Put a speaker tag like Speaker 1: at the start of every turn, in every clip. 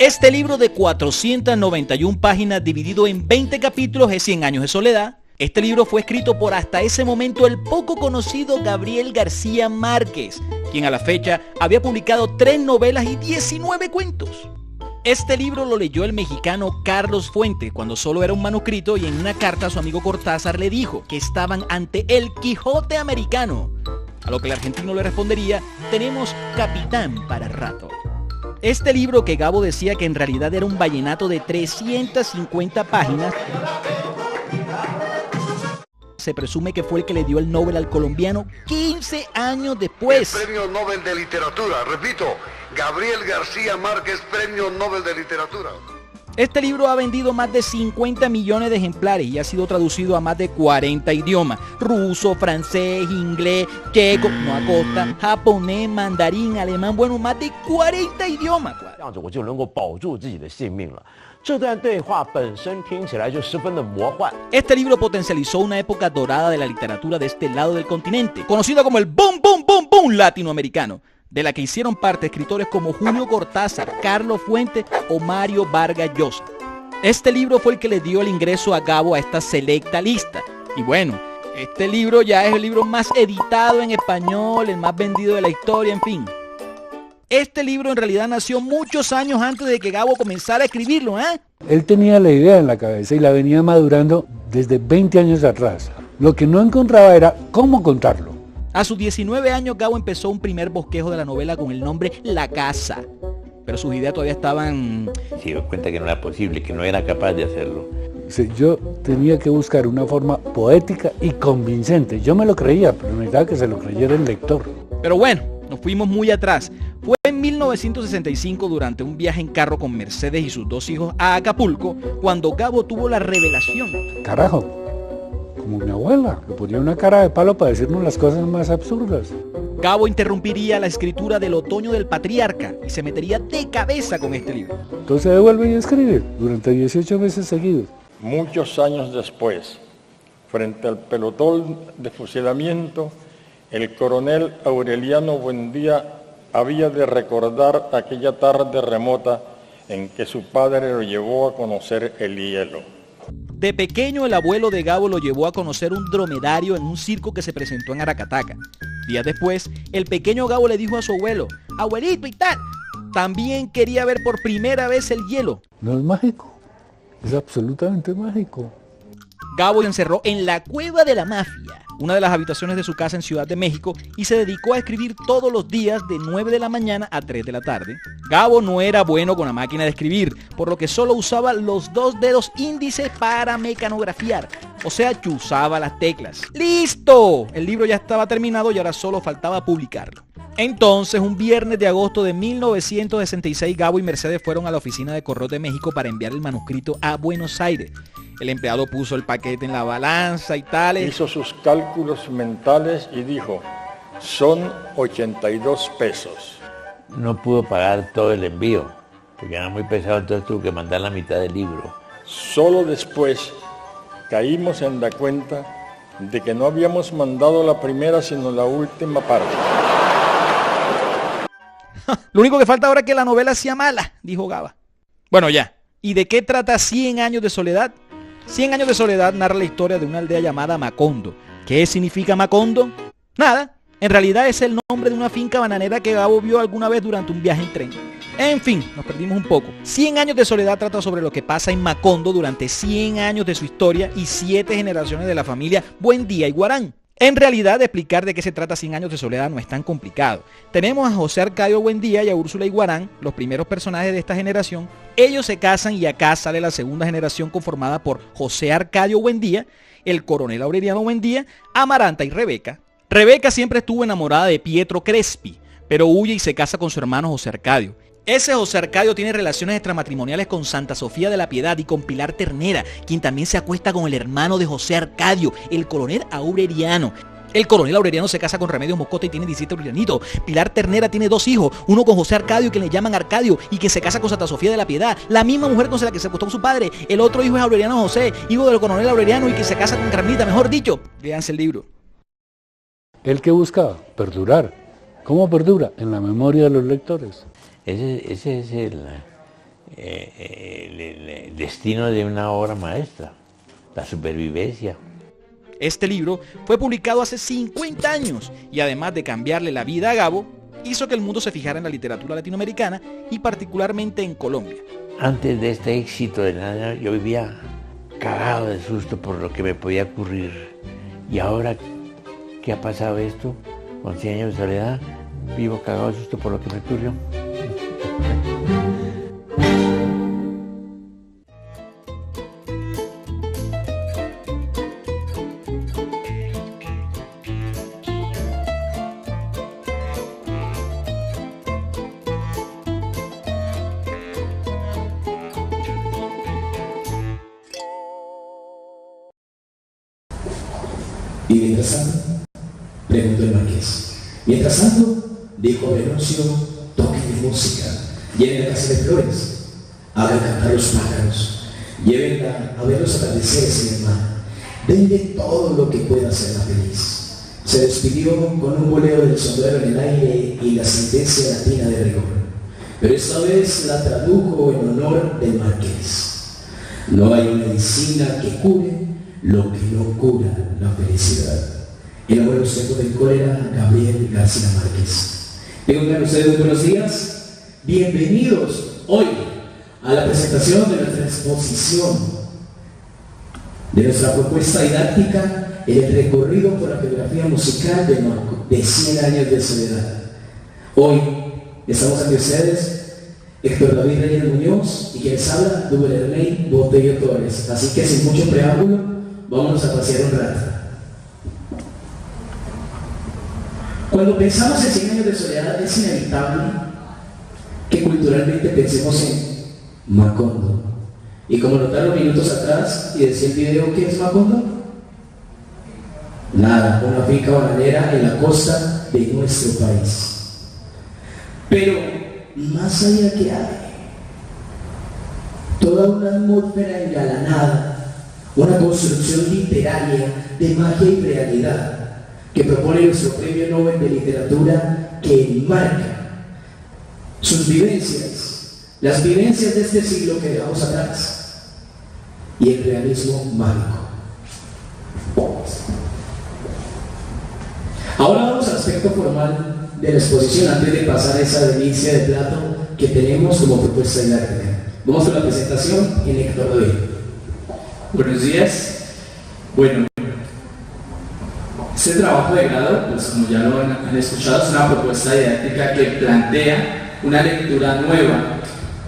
Speaker 1: Este libro de 491 páginas dividido en 20 capítulos es 100 años de soledad. Este libro fue escrito por hasta ese momento el poco conocido Gabriel García Márquez, quien a la fecha había publicado 3 novelas y 19 cuentos. Este libro lo leyó el mexicano Carlos Fuentes cuando solo era un manuscrito y en una carta a su amigo Cortázar le dijo que estaban ante el Quijote americano. A lo que el argentino le respondería: tenemos capitán para rato. Este libro, que Gabo decía que en realidad era un vallenato de 350 páginas, se presume que fue el que le dio el Nobel al colombiano 15 años después.
Speaker 2: El Premio Nobel de Literatura, repito, Gabriel García Márquez, Premio Nobel de Literatura.
Speaker 1: Este libro ha vendido más de 50 millones de ejemplares y ha sido traducido a más de 40 idiomas: ruso, francés, inglés, checo, no acosta, japonés, mandarín, alemán, bueno, más de 40 idiomas. Este libro potencializó una época dorada de la literatura de este lado del continente, conocida como el boom, boom, boom, boom latinoamericano, de la que hicieron parte escritores como Julio Cortázar, Carlos Fuentes o Mario Vargas Llosa. Este libro fue el que le dio el ingreso a Gabo a esta selecta lista. Y bueno, este libro ya es el libro más editado en español, el más vendido de la historia, en fin. Este libro en realidad nació muchos años antes de que Gabo comenzara a escribirlo, ¿eh?
Speaker 3: Él tenía la idea en la cabeza y la venía madurando desde 20 años atrás. Lo que no encontraba era cómo contarlo.
Speaker 1: A sus 19 años, Gabo empezó un primer bosquejo de la novela con el nombre La Casa. Pero sus ideas todavía estaban...
Speaker 4: Se dio cuenta que no era posible, que no era capaz de hacerlo.
Speaker 3: Yo tenía que buscar una forma poética y convincente. Yo me lo creía, pero necesitaba que se lo creyera el lector.
Speaker 1: Pero bueno, nos fuimos muy atrás. Fue en 1965, durante un viaje en carro con Mercedes y sus 2 hijos a Acapulco, cuando Gabo tuvo la revelación.
Speaker 3: Carajo. Como mi abuela, que ponía una cara de palo para decirnos las cosas más absurdas.
Speaker 1: Gabo interrumpiría la escritura del Otoño del Patriarca y se metería de cabeza con este libro.
Speaker 3: Entonces devuelve y escribe durante 18 meses seguidos.
Speaker 5: Muchos años después, frente al pelotón de fusilamiento, el coronel Aureliano Buendía había de recordar aquella tarde remota en que su padre lo llevó a conocer el hielo.
Speaker 1: De pequeño, el abuelo de Gabo lo llevó a conocer un dromedario en un circo que se presentó en Aracataca. Días después, el pequeño Gabo le dijo a su abuelo: abuelito y tal, también quería ver por primera vez el hielo.
Speaker 3: No es mágico, es absolutamente mágico.
Speaker 1: Gabo se encerró en la Cueva de la Mafia, una de las habitaciones de su casa en Ciudad de México, y se dedicó a escribir todos los días de 9 de la mañana a 3 de la tarde. Gabo no era bueno con la máquina de escribir, por lo que solo usaba los 2 dedos índices para mecanografiar, o sea, chuzaba las teclas. ¡Listo! El libro ya estaba terminado y ahora solo faltaba publicarlo. Entonces, un viernes de agosto de 1966, Gabo y Mercedes fueron a la oficina de Correos de México para enviar el manuscrito a Buenos Aires. El empleado puso el paquete en la balanza y tales.
Speaker 5: Hizo sus cálculos mentales y dijo: son 82 pesos.
Speaker 4: No pudo pagar todo el envío, porque era muy pesado, entonces tuvo que mandar la mitad del libro.
Speaker 5: Solo después caímos en la cuenta de que no habíamos mandado la primera sino la última parte.
Speaker 1: Lo único que falta ahora es que la novela sea mala, dijo Gaba. Bueno, ya. ¿Y de qué trata 100 años de soledad? 100 años de soledad narra la historia de una aldea llamada Macondo. ¿Qué significa Macondo? Nada. En realidad es el nombre de una finca bananera que Gabo vio alguna vez durante un viaje en tren. En fin, nos perdimos un poco. 100 años de soledad trata sobre lo que pasa en Macondo durante 100 años de su historia y 7 generaciones de la familia Buendía y Guarán. En realidad, explicar de qué se trata 100 años de soledad no es tan complicado. Tenemos a José Arcadio Buendía y a Úrsula Iguarán, los primeros personajes de esta generación. Ellos se casan y acá sale la segunda generación conformada por José Arcadio Buendía, el coronel Aureliano Buendía, Amaranta y Rebeca. Rebeca siempre estuvo enamorada de Pietro Crespi, pero huye y se casa con su hermano José Arcadio. Ese José Arcadio tiene relaciones extramatrimoniales con Santa Sofía de la Piedad y con Pilar Ternera, quien también se acuesta con el hermano de José Arcadio, el coronel Aureliano. El coronel Aureliano se casa con Remedios Moscote y tiene 17 aurelianitos. Pilar Ternera tiene 2 hijos, uno con José Arcadio, que le llaman Arcadio, y que se casa con Santa Sofía de la Piedad, la misma mujer con la que se acostó con su padre. El otro hijo es Aureliano José, hijo del coronel Aureliano, y que se casa con Carmelita, mejor dicho. Léanse el libro.
Speaker 3: ¿El que buscaba? Perdurar. ¿Cómo perdura? En la memoria de los lectores.
Speaker 4: Ese es el destino de una obra maestra, la supervivencia.
Speaker 1: Este libro fue publicado hace 50 años y además de cambiarle la vida a Gabo, hizo que el mundo se fijara en la literatura latinoamericana y particularmente en Colombia.
Speaker 4: Antes de este éxito de nada, yo vivía cagado de susto por lo que me podía ocurrir. Y ahora que ha pasado esto, con 100 años de soledad, vivo cagado de susto por lo que me ocurrió.
Speaker 6: Y mientras tanto, preguntó el marqués. Mientras tanto, dijo Venancio, toquen mi música, llenen la casa de flores, hagan cantar los pájaros, llévenla a ver los atardeceres en el mar, denle todo lo que pueda hacerla feliz. Se despidió con un boleo del sombrero en el aire y la sentencia latina de rigor, pero esta vez la tradujo en honor del marqués. No hay medicina que cure lo que no cura la felicidad. El abuelo seco del cólera, Gabriel García Márquez. Tengan ustedes muy buenos días. Bienvenidos hoy a la presentación de nuestra exposición, de nuestra propuesta didáctica en el recorrido por la geografía musical de 100 años de soledad. Hoy estamos ante ustedes Héctor David Reyes Muñoz y quien les habla, Duverley Botello Torres. Así que sin mucho preámbulo, vámonos a pasear un rato. Cuando pensamos en 100 años de soledad, es inevitable que culturalmente pensemos en Macondo. Y como notaron minutos atrás, y decía el video, ¿qué es Macondo? Nada, una finca bananera en la costa de nuestro país. Pero, más allá que hay, toda una atmósfera engalanada, una construcción literaria de magia y realidad que propone nuestro Premio Nobel de Literatura, que enmarca sus vivencias, las vivencias de este siglo que dejamos atrás, y el realismo mágico. Ahora vamos al aspecto formal de la exposición antes de pasar a esa delicia de plato que tenemos como propuesta didáctica. Vamos con la presentación en Héctor David.
Speaker 7: Buenos días. Bueno, este trabajo de grado, pues como ya lo han escuchado, es una propuesta didáctica que plantea una lectura nueva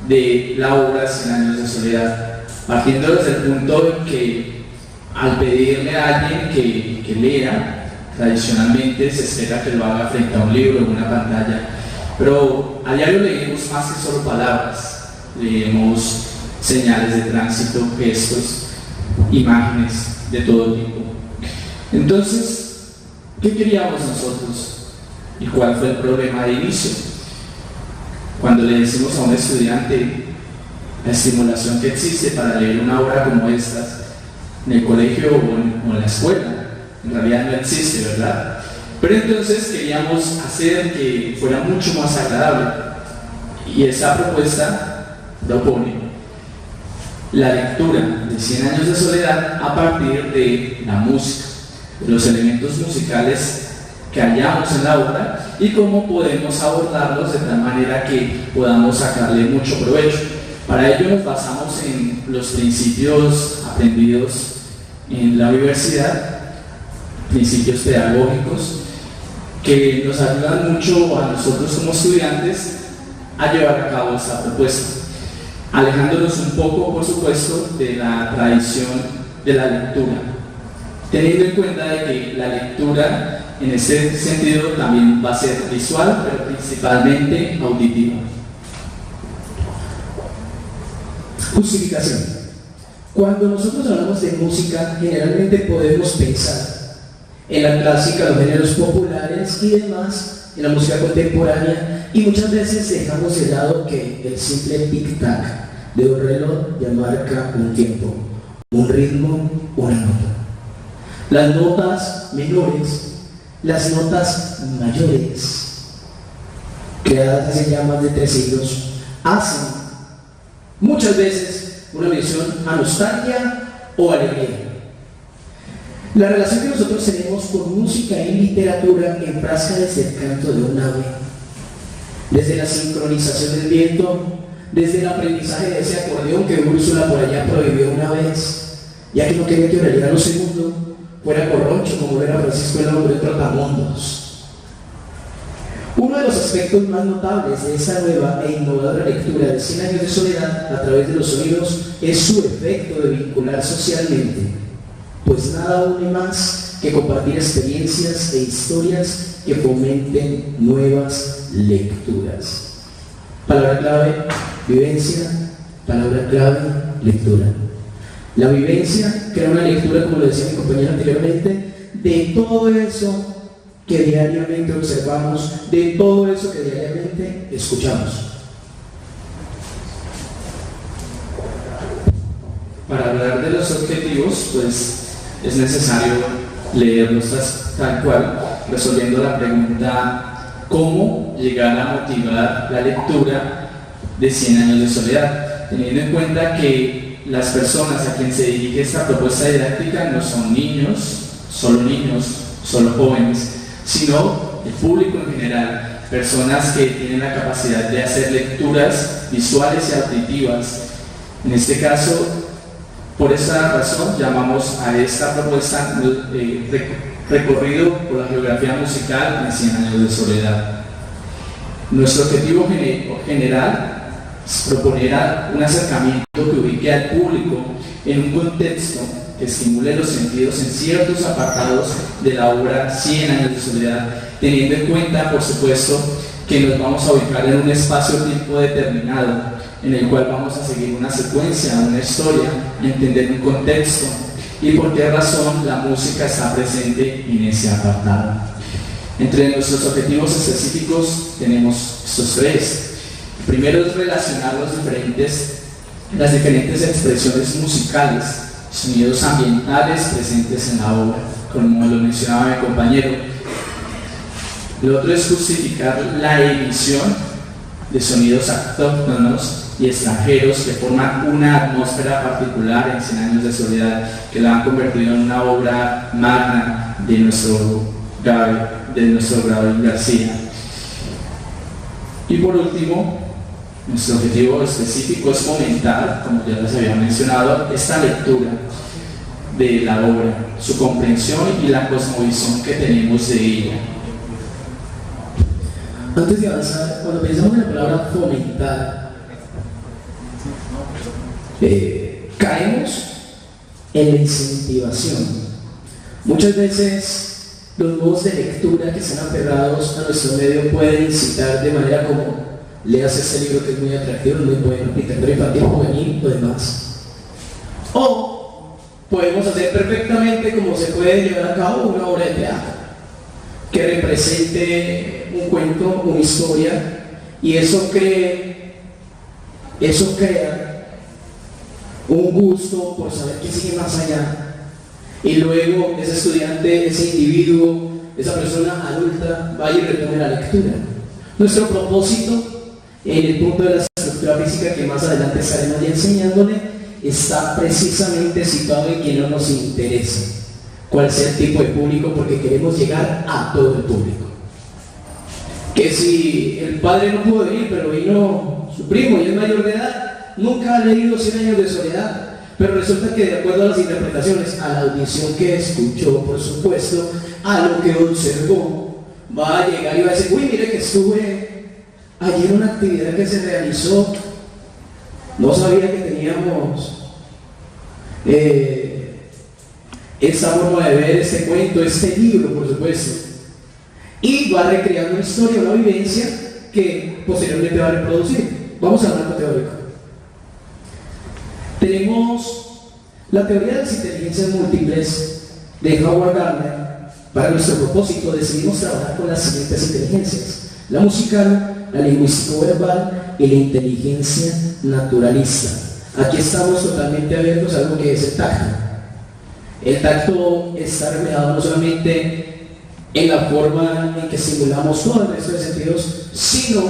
Speaker 7: de la obra 100 años de soledad, partiendo desde el punto en que al pedirle a alguien que lea, tradicionalmente se espera que lo haga frente a un libro o una pantalla, pero a diario leemos más que solo palabras, leemos señales de tránsito, gestos, imágenes de todo tipo. Entonces, ¿qué queríamos nosotros? ¿Y cuál fue el problema de inicio? Cuando le decimos a un estudiante la estimulación que existe para leer una obra como esta en el colegio o en la escuela, en realidad no existe, ¿verdad? Pero entonces queríamos hacer que fuera mucho más agradable, y esta propuesta propone la lectura de 100 años de soledad a partir de la música, de los elementos musicales que hallamos en la obra y cómo podemos abordarlos de tal manera que podamos sacarle mucho provecho. Para ello nos basamos en los principios aprendidos en la universidad, principios pedagógicos que nos ayudan mucho a nosotros como estudiantes a llevar a cabo esta propuesta, alejándonos un poco, por supuesto, de la tradición de la lectura, teniendo en cuenta de que la lectura en ese sentido también va a ser visual, pero principalmente auditiva.
Speaker 6: Justificación. Cuando nosotros hablamos de música, generalmente podemos pensar en la clásica, los géneros populares y demás, en la música contemporánea, y muchas veces dejamos de lado que el simple tic-tac de un reloj ya marca un tiempo, un ritmo, una nota. Las notas menores, las notas mayores, creadas hace ya más de 3 siglos, hacen muchas veces una mención a nostalgia o alegría. La relación que nosotros tenemos con música y literatura enfrasca desde el canto de un ave, desde la sincronización del viento, desde el aprendizaje de ese acordeón que Úrsula por allá prohibió una vez, ya que no quería que Aureliano II fuera corroncho como era Francisco el Hombre Trotamundos. Uno de los aspectos más notables de esta nueva e innovadora lectura de 100 años de soledad a través de los sonidos es su efecto de vincular socialmente, pues nada une más que compartir experiencias e historias que fomenten nuevas lecturas. Palabra clave, vivencia. Palabra clave, lectura. La vivencia crea una lectura, como lo decía mi compañero anteriormente, de todo eso que diariamente observamos, de todo eso que diariamente escuchamos.
Speaker 7: Para hablar de los objetivos, pues es necesario leerlos tal cual, resolviendo la pregunta: ¿cómo llegar a motivar la lectura de 100 años de soledad? Teniendo en cuenta que las personas a quien se dirige esta propuesta didáctica no son niños, solo jóvenes, sino el público en general, personas que tienen la capacidad de hacer lecturas visuales y auditivas. En este caso, por esa razón llamamos a esta propuesta recorrido por la geografía musical en 100 años de soledad. Nuestro objetivo general es proponer un acercamiento que ubique al público en un contexto que estimule los sentidos en ciertos apartados de la obra 100 años de soledad, teniendo en cuenta, por supuesto, que nos vamos a ubicar en un espacio-tiempo determinado, en el cual vamos a seguir una secuencia, una historia, entender un contexto y por qué razón la música está presente en ese apartado. Entre nuestros objetivos específicos tenemos estos tres. El primero es relacionar las diferentes expresiones musicales, sonidos ambientales presentes en la obra, como lo mencionaba mi compañero. Lo otro es justificar la emisión de sonidos autóctonos y extranjeros que forman una atmósfera particular en 100 años de soledad, que la han convertido en una obra magna de nuestro Gabriel García. Y por último, nuestro objetivo específico es fomentar, como ya les había mencionado, esta lectura de la obra, su comprensión y la cosmovisión que tenemos de ella.
Speaker 6: Antes de avanzar, cuando pensamos en la palabra fomentar, caemos en la incentivación. Muchas veces los modos de lectura que están aferrados a nuestro medio pueden incitar de manera como: leas este libro que es muy atractivo, muy bueno, literatura infantil, juvenil o demás. O podemos hacer perfectamente, como se puede llevar a cabo, una obra de teatro que represente un cuento, una historia, y eso crea un gusto por saber qué sigue más allá, y luego ese estudiante, ese individuo, esa persona adulta vaya y retome la lectura. Nuestro propósito en el punto de la estructura física, que más adelante estaremos ya enseñándole, está precisamente situado en que no nos interesa cuál sea el tipo de público, porque queremos llegar a todo el público. Que si el padre no pudo venir, pero vino su primo y es mayor de edad, nunca ha leído 100 años de soledad, pero resulta que de acuerdo a las interpretaciones, a la audición que escuchó, por supuesto, a lo que observó, va a llegar y va a decir: uy, mire que estuve ayer en una actividad que se realizó, no sabía que teníamos esta forma de ver este cuento, este libro, por supuesto, y va recreando una historia, una vivencia que posteriormente va a reproducir. Vamos al marco teórico. Tenemos la teoría de las inteligencias múltiples de Howard Gardner. Para nuestro propósito decidimos trabajar con las siguientes inteligencias: la musical, la lingüístico-verbal y la inteligencia naturalista. Aquí estamos totalmente abiertos a algo que es el tacto. El tacto está reflejado no solamente en la forma en que simulamos todo el resto de sentidos, sino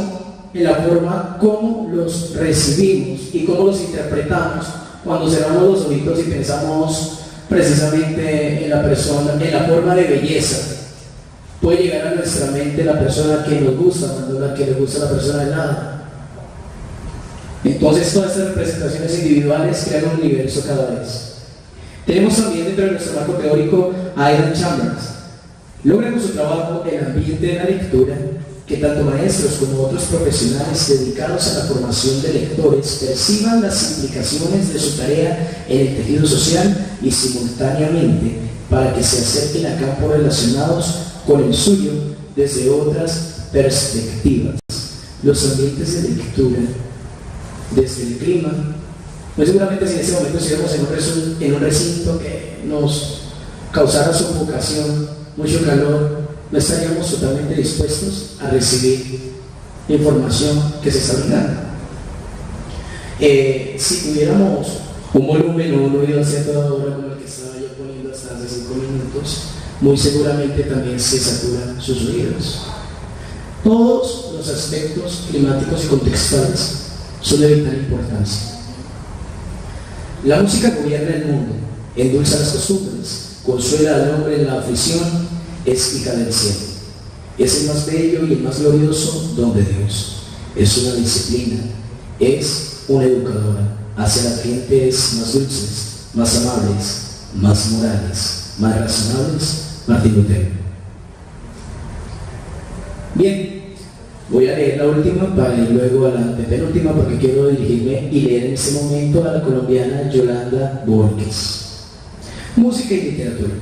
Speaker 6: en la forma como los recibimos y cómo los interpretamos cuando cerramos los ojitos y pensamos precisamente en la persona, en la forma de belleza. Puede llegar a nuestra mente la persona que nos gusta, cuando la que le gusta a la persona de nada. Entonces todas estas representaciones individuales crean un universo cada vez. Tenemos también dentro de nuestro marco teórico a Aidan Chambers. Logra con su trabajo el ambiente de la lectura que tanto maestros como otros profesionales dedicados a la formación de lectores perciban las implicaciones de su tarea en el tejido social y simultáneamente para que se acerquen a campos relacionados con el suyo desde otras perspectivas. Los ambientes de lectura, desde el clima, pues seguramente si en ese momento estuviéramos en un recinto que nos causara sofocación, mucho calor, no estaríamos totalmente dispuestos a recibir información que se está brindando. Si tuviéramos un volumen o un oído a cierta hora como el que estaba yo poniendo hasta hace 5 minutos, muy seguramente también se saturan sus oídos. Todos los aspectos climáticos y contextuales son de vital importancia. La música gobierna el mundo, endulza las costumbres, consuela al hombre en la aflicción, es hija del cielo. Es el más bello y el más glorioso don de Dios. Es una disciplina, es una educadora, hace a las gentes más dulces, más amables, más morales, más razonables. Martín Lutero. Bien, voy a leer la última para ir luego a la penúltima porque quiero dirigirme y leer en este momento a la colombiana Yolanda Borges. Música y literatura.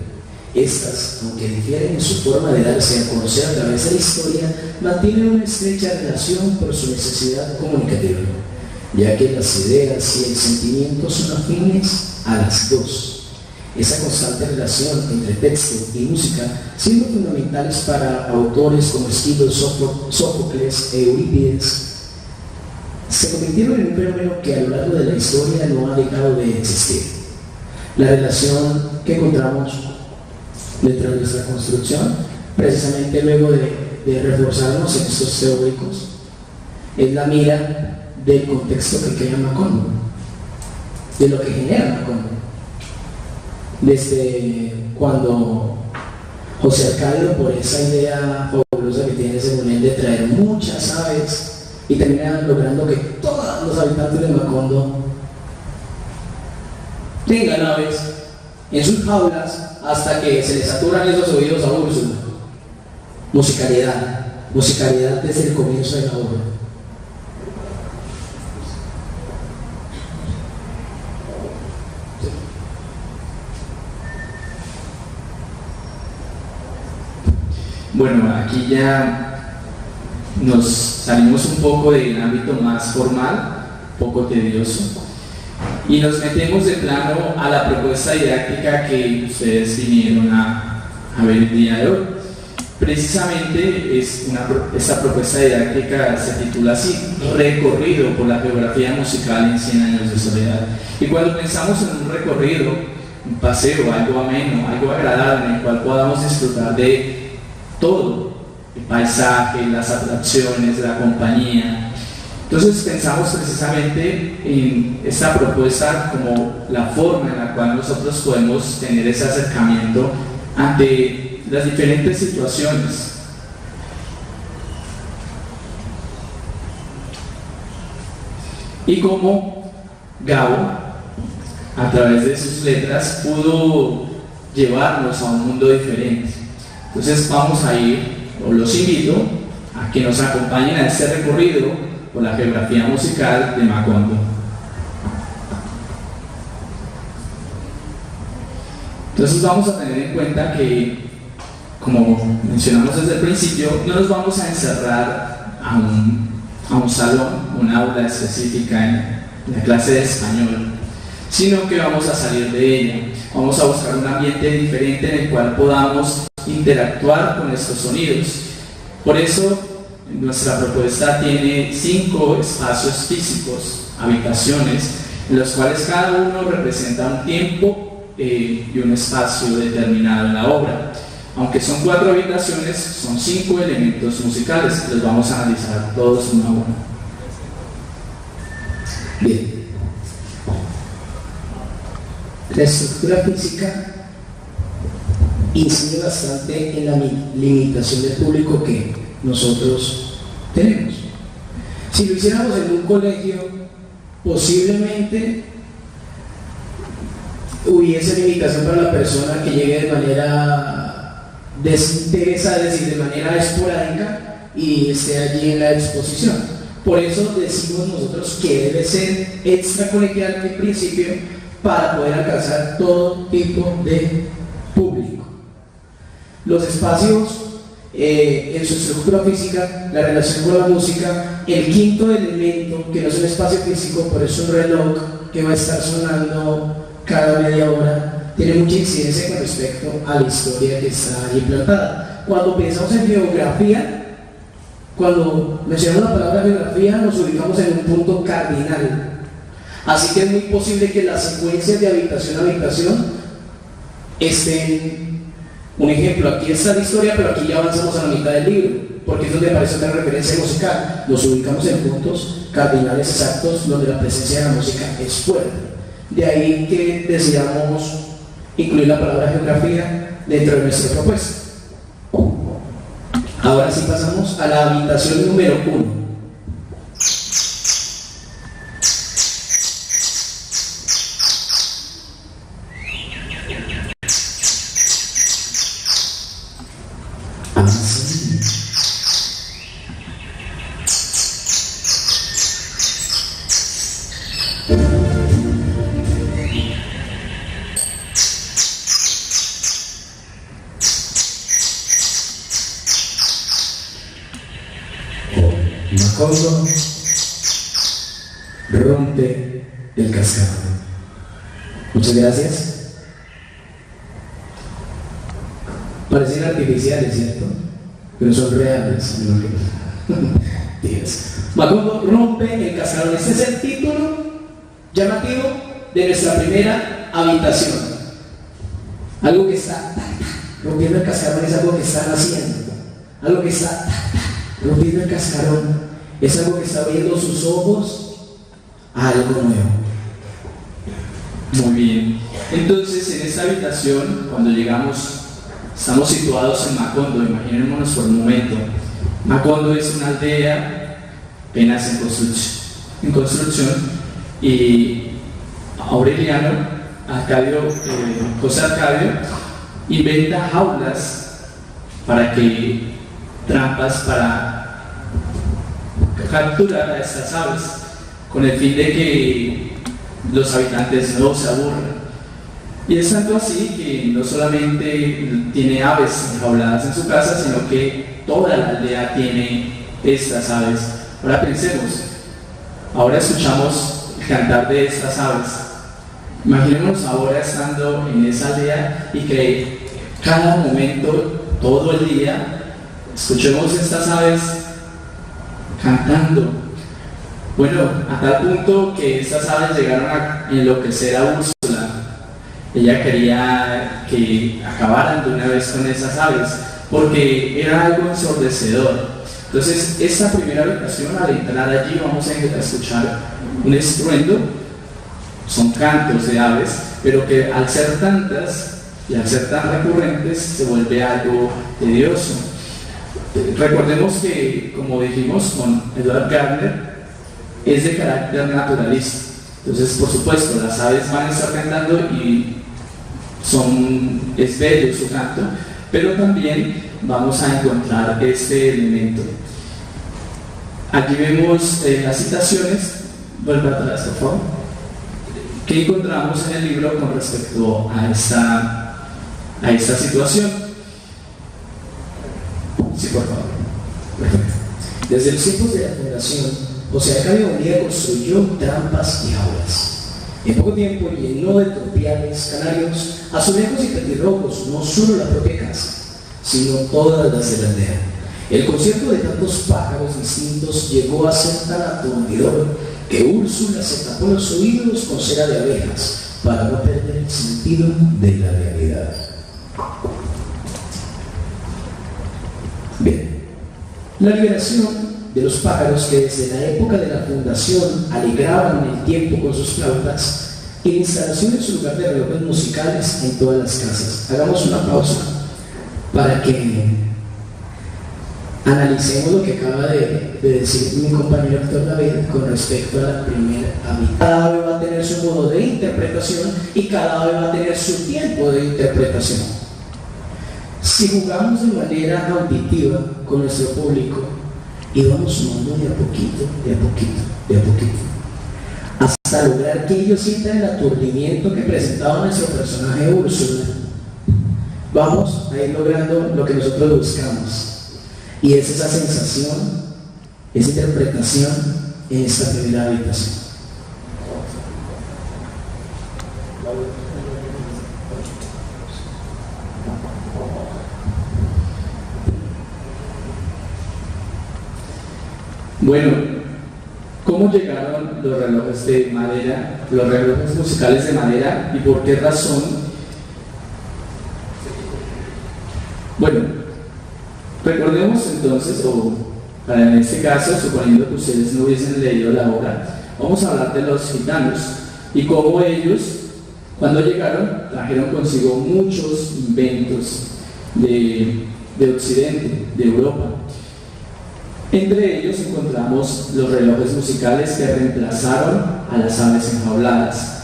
Speaker 6: Estas, aunque difieren en su forma de darse a conocer a través de la historia, mantienen una estrecha relación por su necesidad comunicativa, ya que las ideas y el sentimiento son afines a las dos. Esa constante relación entre texto y música, siendo fundamentales para autores como Esquilo, Sófocles e Eurípides, se convirtieron en un fenómeno que a lo largo de la historia no ha dejado de existir. La relación que encontramos dentro de nuestra construcción, precisamente luego de reforzarnos en estos teóricos, es la mira del contexto que crea Macondo, de lo que genera Macondo. Desde cuando José Arcadio, por esa idea fabulosa que tiene según él de traer muchas aves y termina logrando que todos los habitantes de Macondo tengan aves en sus jaulas hasta que se les saturan esos oídos a Úrsula. Musicalidad desde el comienzo de la obra.
Speaker 7: Bueno, aquí ya nos salimos un poco del ámbito más formal, poco tedioso, y nos metemos de plano a la propuesta didáctica que ustedes vinieron a ver el día de hoy. Precisamente esta propuesta didáctica se titula así: Recorrido por la geografía musical en 100 años de soledad. Y cuando pensamos en un recorrido, un paseo, algo ameno, algo agradable, en el cual podamos disfrutar de todo, el paisaje, las atracciones, la compañía. Entonces pensamos precisamente en esta propuesta como la forma en la cual nosotros podemos tener ese acercamiento ante las diferentes situaciones. Y cómo Gabo, a través de sus letras, pudo llevarnos a un mundo diferente. Entonces vamos a ir, o los invito a que nos acompañen a este recorrido por la geografía musical de Macondo. Entonces vamos a tener en cuenta que, como mencionamos desde el principio, no nos vamos a encerrar a un salón, un aula específica en la clase de español, sino que vamos a salir de ella. Vamos a buscar un ambiente diferente en el cual podamos interactuar con estos sonidos. Por eso nuestra propuesta tiene 5 espacios físicos, habitaciones, en los cuales cada uno representa un tiempo y un espacio determinado en la obra. Aunque son 4 habitaciones, son 5 elementos musicales. Los vamos a analizar todos uno a uno.
Speaker 6: Bien. La estructura física incide bastante en la limitación del público que nosotros tenemos. Si lo hiciéramos en un colegio, posiblemente hubiese limitación para la persona que llegue de manera desinteresada, es decir, de manera esporádica y esté allí en la exposición. Por eso decimos nosotros que debe ser extracolegial en principio para poder alcanzar todo tipo de público. Los espacios en su estructura física, la relación con la música, el quinto elemento, que no es un espacio físico, por eso un reloj que va a estar sonando cada media hora, tiene mucha incidencia con respecto a la historia que está allí plantada. Cuando pensamos en geografía, cuando mencionamos la palabra geografía, nos ubicamos en un punto cardinal. Así que es muy posible que las secuencias de habitación a habitación estén. Un ejemplo, aquí está la historia, pero aquí ya avanzamos a la mitad del libro, porque es donde aparece otra referencia musical. Nos ubicamos en puntos cardinales exactos donde la presencia de la música es fuerte. De ahí que decidamos incluir la palabra geografía dentro de nuestra propuesta. Ahora sí pasamos a la habitación número 1. Macondo rompe el cascarón. Muchas gracias. Parecen artificiales, ¿cierto? Pero son reales. Dios. Macondo rompe el cascarón. Este es el título llamativo de nuestra primera habitación. Algo que está rompiendo el cascarón es algo que están haciendo. Algo que está rompiendo el cascarón es algo que está abriendo sus ojos a algo nuevo.
Speaker 7: Muy bien. Entonces, en esta habitación, cuando llegamos, estamos situados en Macondo. Imaginémonos por un momento. Macondo es una aldea apenas en construcción, y Aureliano, José Arcadio, inventa jaulas trampas para capturar a estas aves, con el fin de que los habitantes no se aburran. Y es tanto así que no solamente tiene aves enjauladas en su casa, sino que toda la aldea tiene estas aves. Ahora pensemos, ahora escuchamos el cantar de estas aves. Imaginémonos ahora estando en esa aldea y que cada momento, todo el día, escuchemos estas aves cantando. Bueno, a tal punto que estas aves llegaron a enloquecer a Úrsula. Ella quería que acabaran de una vez con esas aves, porque era algo ensordecedor. Entonces, esta primera habitación, al entrar allí, vamos a escuchar un estruendo. Son cantos de aves, pero que al ser tantas y al ser tan recurrentes, se vuelve algo tedioso. Recordemos que, como dijimos con Edward Gardner, es de carácter naturalista. Entonces, por supuesto, las aves van a estar cantando y es bello su canto, pero también vamos a encontrar este elemento. Aquí vemos las citaciones, vuelve atrás, por favor, que encontramos en el libro con respecto a esta situación. Sí, por favor.
Speaker 6: Perfecto. Desde los tiempos de la fundación, José Arcadio Buendía construyó trampas y jaulas. En poco tiempo llenó de tropiales canarios, azulejos y petirrojos no solo la propia casa, sino todas las de la aldea. El concierto de tantos pájaros distintos llegó a ser tan aturdidor que Úrsula se tapó los oídos con cera de abejas para no perder el sentido de la realidad. La liberación de los pájaros que desde la época de la fundación alegraban el tiempo con sus flautas, e instalación en su lugar de relojes musicales en todas las casas. Hagamos una pausa para que analicemos lo que acaba de decir mi compañero Héctor David con respecto a la primera ave. Cada ave va a tener su modo de interpretación y cada ave va a tener su tiempo de interpretación. Si jugamos de manera auditiva con nuestro público y vamos sumando de a poquito, de a poquito, de a poquito, hasta lograr que ellos sientan el aturdimiento que presentaba nuestro personaje Úrsula, vamos a ir logrando lo que nosotros buscamos. Y es esa sensación, esa interpretación en esta primera habitación.
Speaker 7: Bueno, ¿cómo llegaron los relojes de madera, los relojes musicales de madera y por qué razón? Bueno, recordemos entonces, o en este caso, suponiendo que ustedes no hubiesen leído la obra, vamos a hablar de los gitanos y cómo ellos, cuando llegaron, trajeron consigo muchos inventos de Occidente, de Europa. Entre ellos encontramos los relojes musicales que reemplazaron a las aves enjauladas.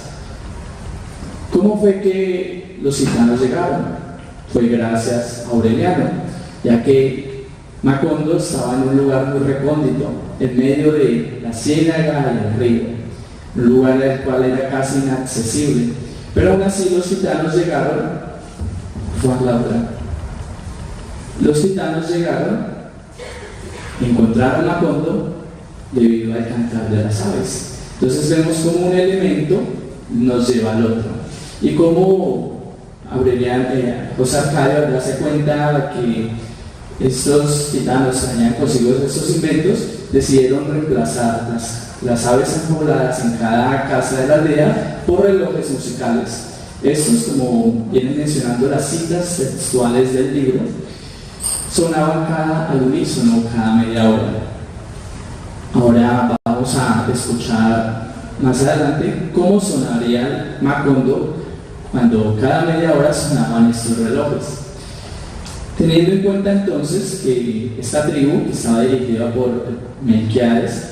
Speaker 7: ¿Cómo fue que los gitanos llegaron? Fue gracias a Aureliano, ya que Macondo estaba en un lugar muy recóndito, en medio de la ciénaga y el río, un lugar al cual era casi inaccesible, pero aún así los gitanos llegaron. Juan Laura. Los gitanos llegaron, encontraron Macondo debido al cantar de las aves. Entonces vemos como un elemento nos lleva al otro, y como José Arcadio darse cuenta que estos gitanos traían consigo estos inventos, decidieron reemplazar las aves enjauladas en cada casa de la aldea por relojes musicales. Estos, como vienen mencionando las citas textuales del libro, sonaban al unísono cada media hora. Ahora vamos a escuchar más adelante cómo sonaría Macondo cuando cada media hora sonaban estos relojes. Teniendo en cuenta entonces que esta tribu, que estaba dirigida por Melquiades,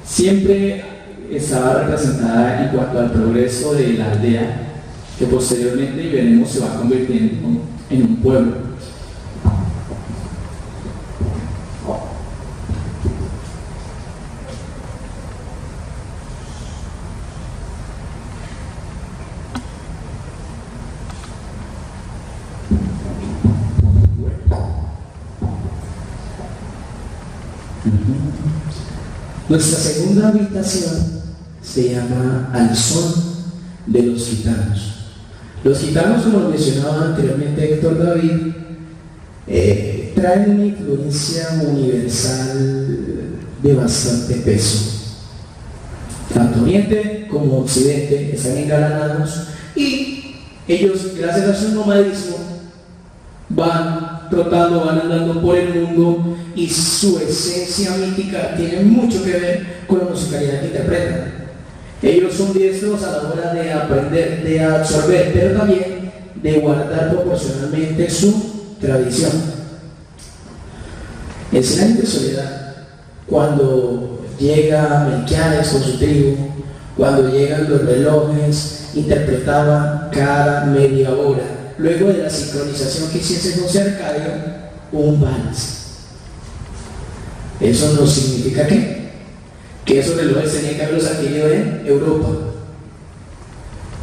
Speaker 7: siempre estaba representada en cuanto al progreso de la aldea, que posteriormente, y veremos, se va convirtiendo en un pueblo.
Speaker 6: Nuestra segunda habitación se llama Al Son de los Gitanos. Los gitanos, como lo mencionaba anteriormente Héctor David, traen una influencia universal de bastante peso. Tanto Oriente como Occidente están engalanados y ellos, gracias a su nomadismo, van trotando, van andando por el mundo, y su esencia mítica tiene mucho que ver con la musicalidad que interpretan. Ellos son diestros a la hora de aprender, de absorber, pero también de guardar proporcionalmente su tradición. En Cien años de soledad, cuando llega Melquiades con su tribu, cuando llegan los relojes, interpretaban cada media hora. Luego de la sincronización que hiciese José Arcadio, un vals. Eso no significa que esos relojes tenían que haberlos adquirido en Europa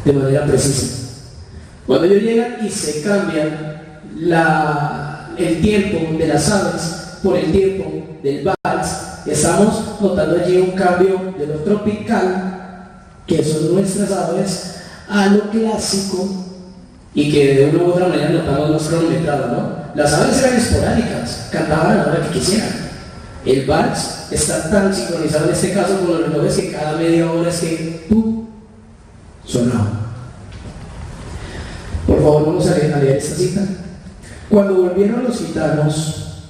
Speaker 6: de manera precisa. Cuando ellos llegan y se cambian el tiempo de las aves por el tiempo del vals, estamos notando allí un cambio de lo tropical, que son nuestras aves, a lo clásico, y que de una u otra manera notamos más cronometrado, ¿no? Las aves eran esporádicas, cantaban a la hora que quisieran. El vals está tan sincronizado en este caso con los relojes que cada media hora es que sonaba. Por favor, vamos a leer esta cita. Cuando volvieron los gitanos,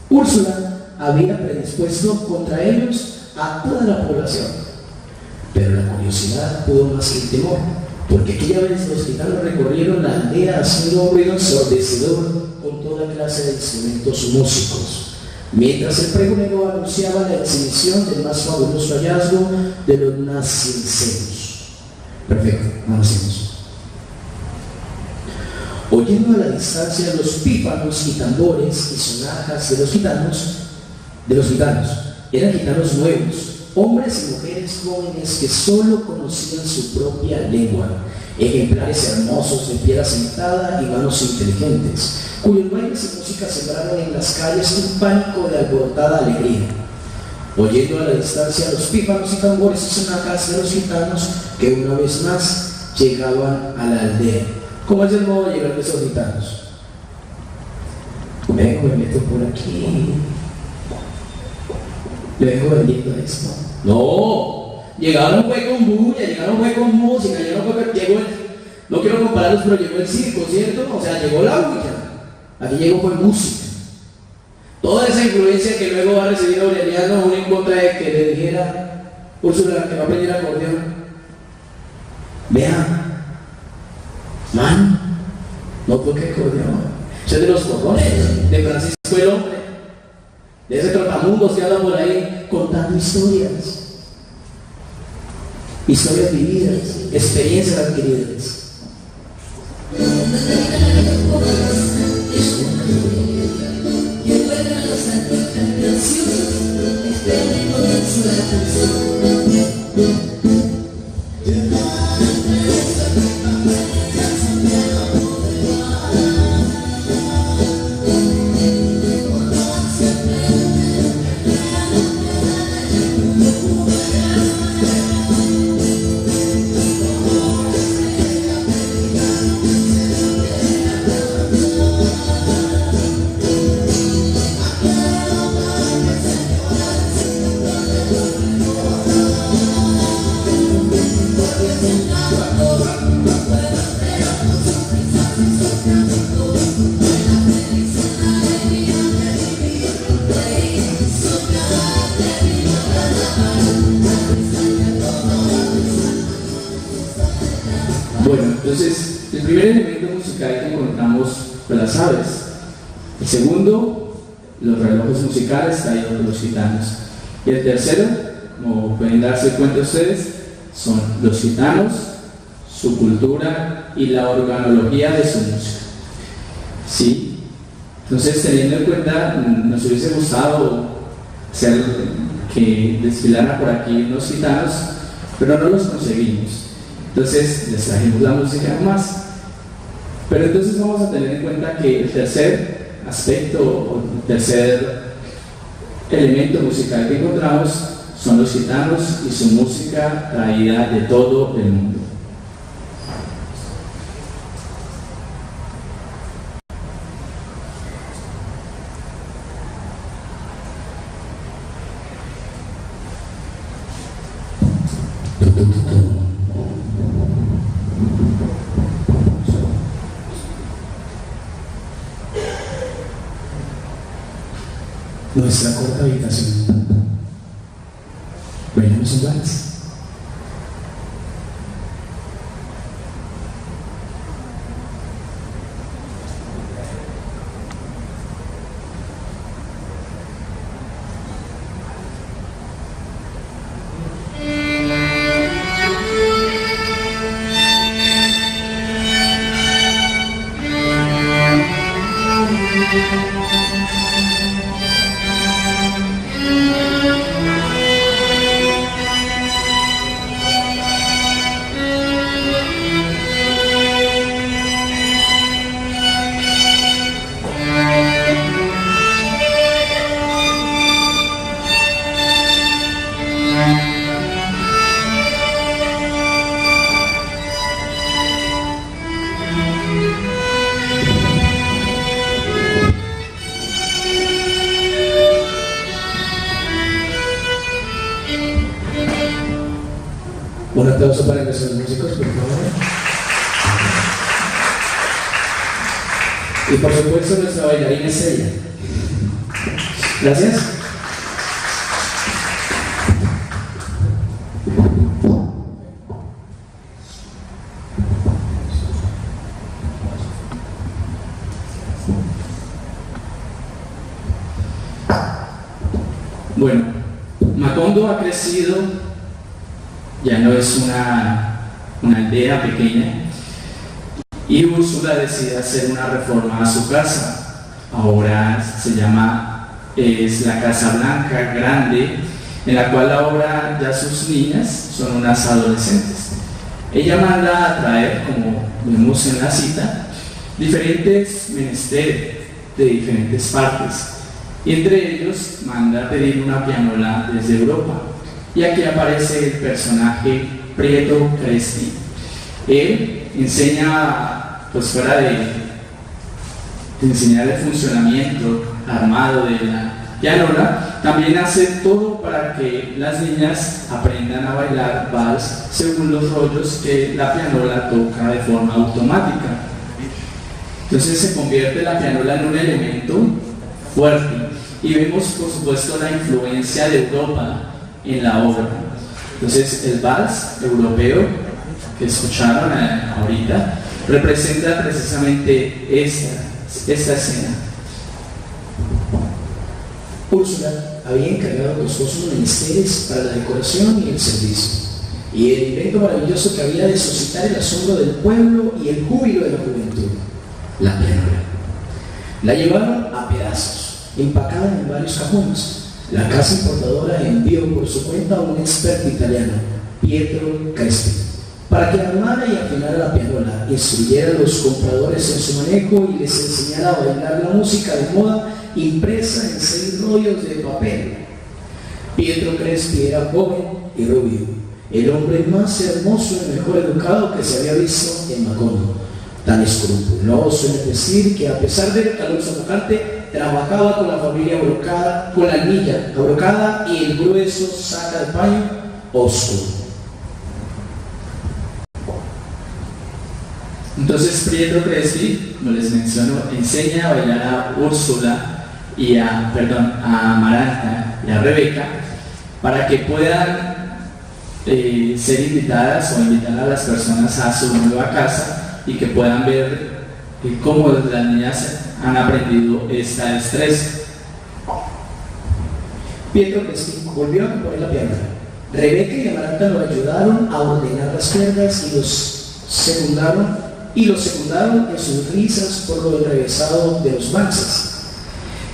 Speaker 6: Úrsula había predispuesto contra ellos a toda la población. Pero la curiosidad pudo más que el temor, porque aquella vez los gitanos recorrieron la aldea haciendo un ruido ensordecedor con toda clase de instrumentos músicos, mientras el pregonero anunciaba la exhibición del más fabuloso hallazgo de los nacienseros. Perfecto, avancemos. Oyendo a la distancia los pífanos y tambores y sonajas de los gitanos, eran gitanos nuevos, hombres y mujeres jóvenes que solo conocían su propia lengua, ejemplares hermosos de piedra sentada y manos inteligentes, cuyos bailes y música sembraron en las calles un pánico de alborotada alegría. Oyendo a la distancia los pífanos y tambores y sonajas de los gitanos que una vez más llegaban a la aldea. ¿Cómo es el modo de llegar de esos gitanos? Me meto por aquí. Le vengo vendiendo esto. No, llegaron fue con bulla, llegaron fue con música, no quiero compararlos, pero llegó el circo, ¿cierto? O sea, llegó la bulla. Aquí llegó fue música. Toda esa influencia que luego va a recibir Aureliano, aún en contra de que le dijera Úrsula que va a aprender acordeón. Vean. Man, no toque acordeón. Eso es de los cordones, de Francisco el Hombre, de ese trotamundos que anda por ahí contando historias vividas, experiencias adquiridas. Bueno, entonces, el primer elemento musical que encontramos fue las aves. El segundo, los relojes musicales traídos por los gitanos. Y el tercero, como pueden darse cuenta ustedes, son los gitanos, su cultura y la organología de su música. ¿Sí? Entonces, teniendo en cuenta, nos hubiese gustado hacer que desfilara por aquí unos gitanos, pero no los conseguimos. Entonces les trajimos la música más. Pero entonces vamos a tener en cuenta que el tercer aspecto o tercer elemento musical que encontramos son los gitanos y su música traída de todo el mundo. Nuestra corta habitación. Bailamos un vals. Un aplauso para nuestros músicos, por favor. Y por supuesto nuestra bailarina es ella. Gracias.
Speaker 7: Bueno, Macondo ha crecido, ya no es una aldea pequeña, y Úrsula decide hacer una reforma a su casa. Ahora es la Casa Blanca Grande, en la cual ahora ya sus niñas son unas adolescentes. Ella manda a traer, como vemos en la cita, diferentes menesteres de diferentes partes, y entre ellos manda a pedir una pianola desde Europa. Y aquí aparece el personaje Prieto Crespi. Él enseña, pues fuera de enseñar el funcionamiento armado de la pianola, también hace todo para que las niñas aprendan a bailar vals según los rollos que la pianola toca de forma automática. Entonces se convierte la pianola en un elemento fuerte, y vemos por supuesto la influencia de Europa en la obra. Entonces el vals europeo que escucharon ahorita representa precisamente esta escena.
Speaker 6: Úrsula había encargado costosos menesteres para la decoración y el servicio, y el invento maravilloso que había de suscitar el asombro del pueblo y el júbilo de la juventud, la pianola. La llevaron a pedazos, empacada en varios cajones. La casa importadora envió por su cuenta a un experto italiano, Pietro Crespi, para que armara y afinara la pianola, instruyera a los compradores en su manejo y les enseñara a bailar la música de moda impresa en 6 rollos de papel. Pietro Crespi era joven y rubio, el hombre más hermoso y mejor educado que se había visto en Macondo. Tan escrupuloso en decir que, a pesar del calor sofocante, trabajaba con la familia abrocada, con la almilla abrocada y el grueso saca de paño oscuro.
Speaker 7: Entonces Pietro Crespi, como les menciono, enseña a bailar a Úrsula y a Amaranta y a Rebeca, para que puedan ser invitadas o invitar a las personas a su nueva casa, y que puedan ver cómo las niñas han aprendido esta destreza.
Speaker 6: Pietro Crespi volvió a componer la pianola. Rebeca y Amaranta lo ayudaron a ordenar las cuerdas y los secundaron en sus risas por lo enrevesado de los valses.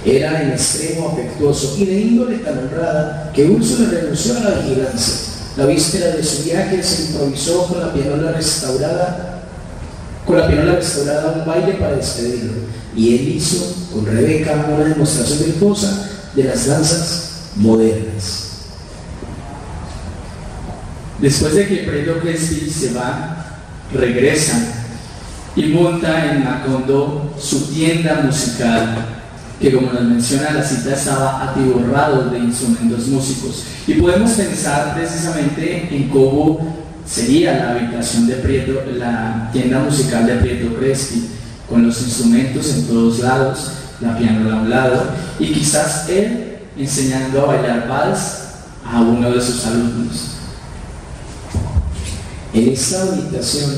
Speaker 6: Era en extremo afectuoso y de índole tan honrada que Úrsula renunció a la vigilancia. La víspera de su viaje se improvisó con la pianola restaurada un baile para despedirlo, y él hizo con Rebeca una demostración virtuosa de las danzas modernas.
Speaker 7: Después de que Pietro Crespi se va, regresa y monta en Macondo su tienda musical, que, como nos menciona la cita, estaba atiborrado de instrumentos músicos. Y podemos pensar precisamente en cómo sería la habitación de Pietro, la tienda musical de Pietro Crespi, con los instrumentos en todos lados, la pianola a un lado, y quizás él enseñando a bailar vals a uno de sus alumnos.
Speaker 6: En esta habitación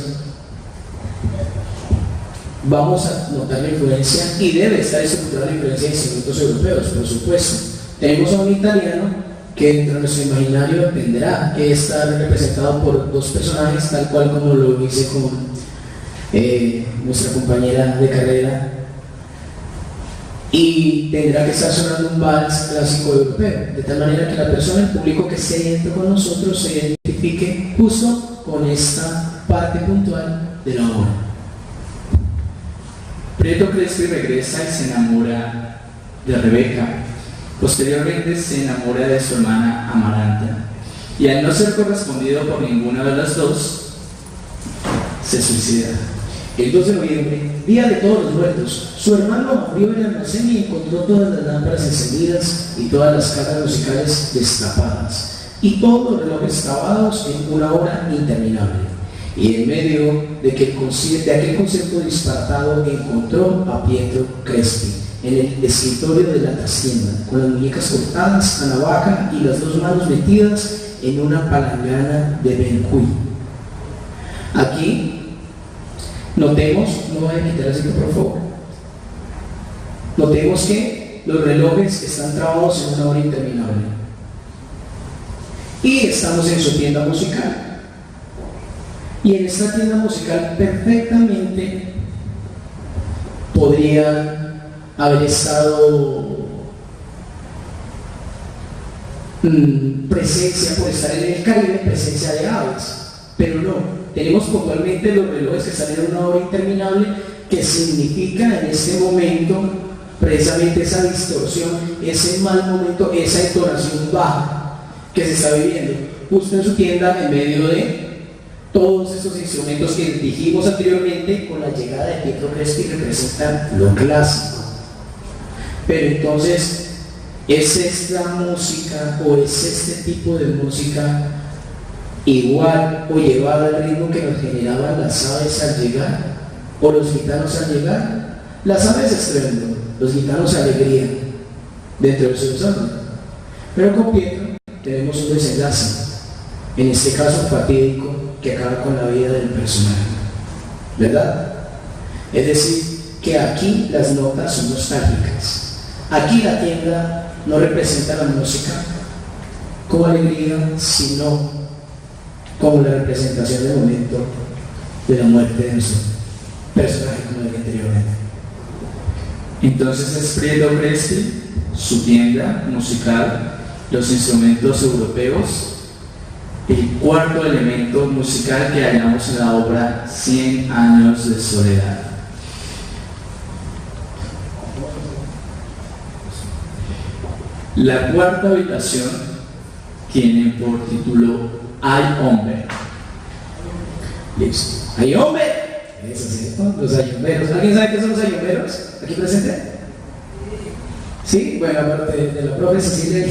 Speaker 6: vamos a notar la influencia, y debe estar estructurada la influencia de instrumentos europeos, por supuesto. Tenemos a un italiano que dentro de nuestro imaginario tendrá que estar representado por 2 personajes, tal cual como lo hice con nuestra compañera de carrera, y tendrá que estar sonando un vals clásico europeo, de tal manera que la persona, el público que esté dentro con nosotros, se identifique justo con esta parte puntual de la obra.
Speaker 7: Pietro Crespi regresa y se enamora de Rebeca. Posteriormente se enamora de su hermana Amaranta, y al no ser correspondido por ninguno de los dos, se suicida.
Speaker 6: El 2 de noviembre, día de todos los muertos, su hermano abrió el almacén y encontró todas las lámparas encendidas y todas las cajas musicales destapadas y todos los relojes grabados en una hora interminable. Y en medio de aquel concierto disparatado encontró a Pietro Crespi en el escritorio de la trastienda, con las muñecas cortadas a navaja y las 2 manos metidas en una palangana de benjuí. Aquí notemos, no voy a quitar así por favor, notemos que los relojes están trabados en una hora interminable. Y estamos en su tienda musical. Y en esta tienda musical perfectamente podría haber estado presencia, por estar en el Caribe, presencia de aves. Pero no, tenemos puntualmente los relojes que están en una hora interminable, que significa en este momento precisamente esa distorsión, ese mal momento, esa entonación baja que se está viviendo justo en su tienda, en medio de todos esos instrumentos que dijimos anteriormente. Con la llegada de Pietro Crespi representan lo clásico. Pero entonces, ¿es esta música o es este tipo de música igual o llevada al ritmo que nos generaban las aves al llegar o los gitanos al llegar? Las aves estruendo, los gitanos alegría dentro de sus hombres. Pero con Pietro tenemos un desenlace, en este caso fatídico, que acaba con la vida del personaje, ¿verdad? Es decir, que aquí las notas son nostálgicas. Aquí la tienda no representa la música como alegría, sino como la representación del momento de la muerte de nuestro personaje, como dije anteriormente.
Speaker 7: Entonces es Pietro Crespi, su tienda musical, los instrumentos europeos, el cuarto elemento musical que hallamos en la obra 100 años de soledad. La cuarta habitación tiene por título Hay hombre.
Speaker 6: Listo. ¡Hay hombre! Eso es cierto, los ayumberos. ¿Alguien sabe qué son los ayumberos? ¿Aquí presente? Sí, bueno, aparte de la profe Cecilia.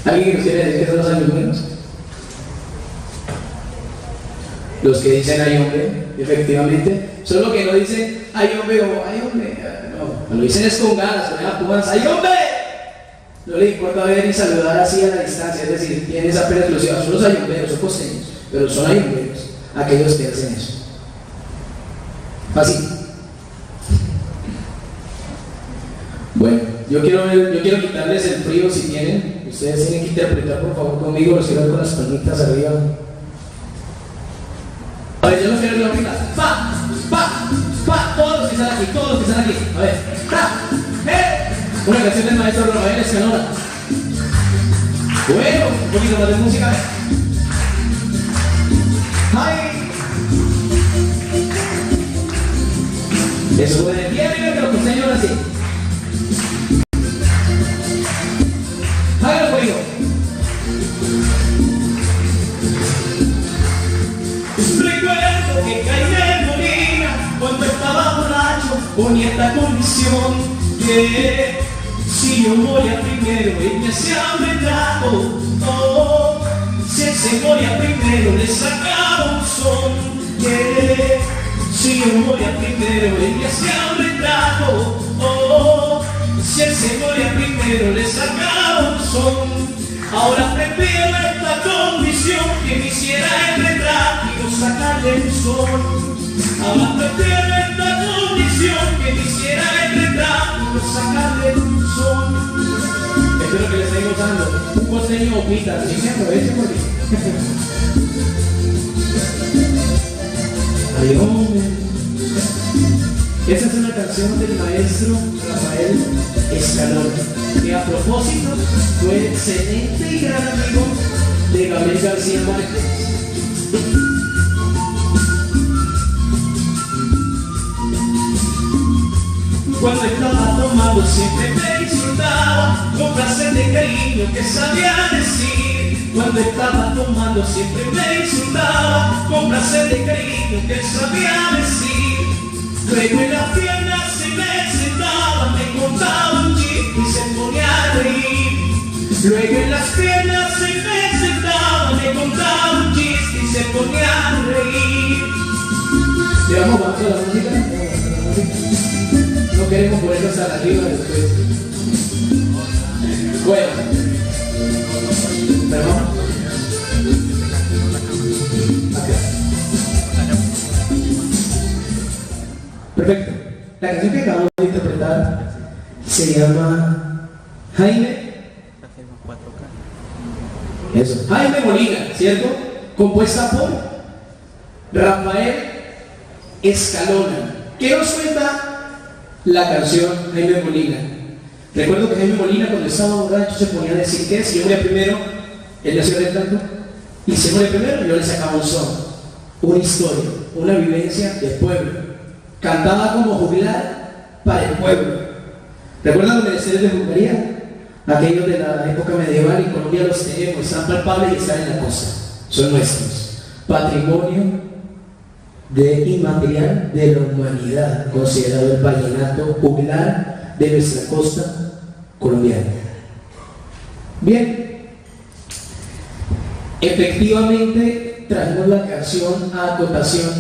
Speaker 6: ¿Alguien que nos quiere decir qué son los ayumberos? Los que dicen hay hombre, efectivamente, solo que no dicen hay hombre o hay hombre. No, lo dicen es con ganas, con la pujanza. ¡Hay hombre! No le importa ver y saludar así a la distancia, es decir, tienen esa pena exclusiva. Son los ayumberos, son costeños, pero son ayumberos aquellos que hacen eso. Fácil. Bueno, yo quiero quitarles el frío si tienen. Ustedes tienen que interpretar, por favor, conmigo. Los quiero ver con las palmitas arriba. A ver, yo los quiero ver con las palmitas. ¡Pa! ¡Pa! ¡Pa! Todos los que están aquí, todos los que están aquí. A ver. ¡Pa! Una canción del maestro Rafael Escanora. Bueno, un poquito más de música. ¡Ay! Eso de pie, amigo, que lo costeños ahora sí. Hágalo conmigo. Recuerdo que Jaime Molina, cuando estaba borracho, ponía esta condición que si yo moría primero, ella se abre el trago. Oh, si él se moría primero, le sacaba un son. Que si yo moría primero, ella se abre el trago. Oh, si él se moría primero, le sacaba un son. Ahora prefiero esta condición, que me hiciera el retrato y no sacarle un son. Ahora prefiero esta condición, que me hiciera el retrato y no sacarle un son. Espero que le esté gozando. Un costeño opita, si me aproveche por mí. Ay, hombre. Esa es una canción del maestro Rafael Escanora, que a propósito fue excelente y gran amigo de Gabriel García Márquez. Cuando estaba tomando siempre me insultaba con frases de cariño que sabía decir. Cuando estaba tomando siempre me insultaba con frases de cariño que sabía decir. Luego en las piernas se me sentaba, me contaba un chiste y se ponía a reír. Luego en las piernas se me sentaba, me contaba un chiste y se ponía a reír. ¿Le vamos a bajar la música? No queremos ponernos a la arriba después. Bueno, perdón. Perfecto. La canción que acabamos de interpretar se llama Jaime. Eso, Jaime Molina, ¿cierto? Compuesta por Rafael Escalona. ¿Qué nos cuenta la canción Jaime Molina? Recuerdo que Jaime Molina, cuando estaba borracho, se ponía a decir que si yo moría primero, él le hacía el canto, y si moría primero, yo le sacaba un son, una historia, una vivencia del pueblo. Cantaba como juglar para el pueblo. ¿Recuerdan los menesteres de Bulgaria? Aquellos de la época medieval, en Colombia los tenemos, están palpables y están en la costa. Son nuestros. Patrimonio inmaterial de la humanidad, considerado el vallenato juglar de nuestra costa colombiana. Bien, efectivamente trajimos la canción a acotación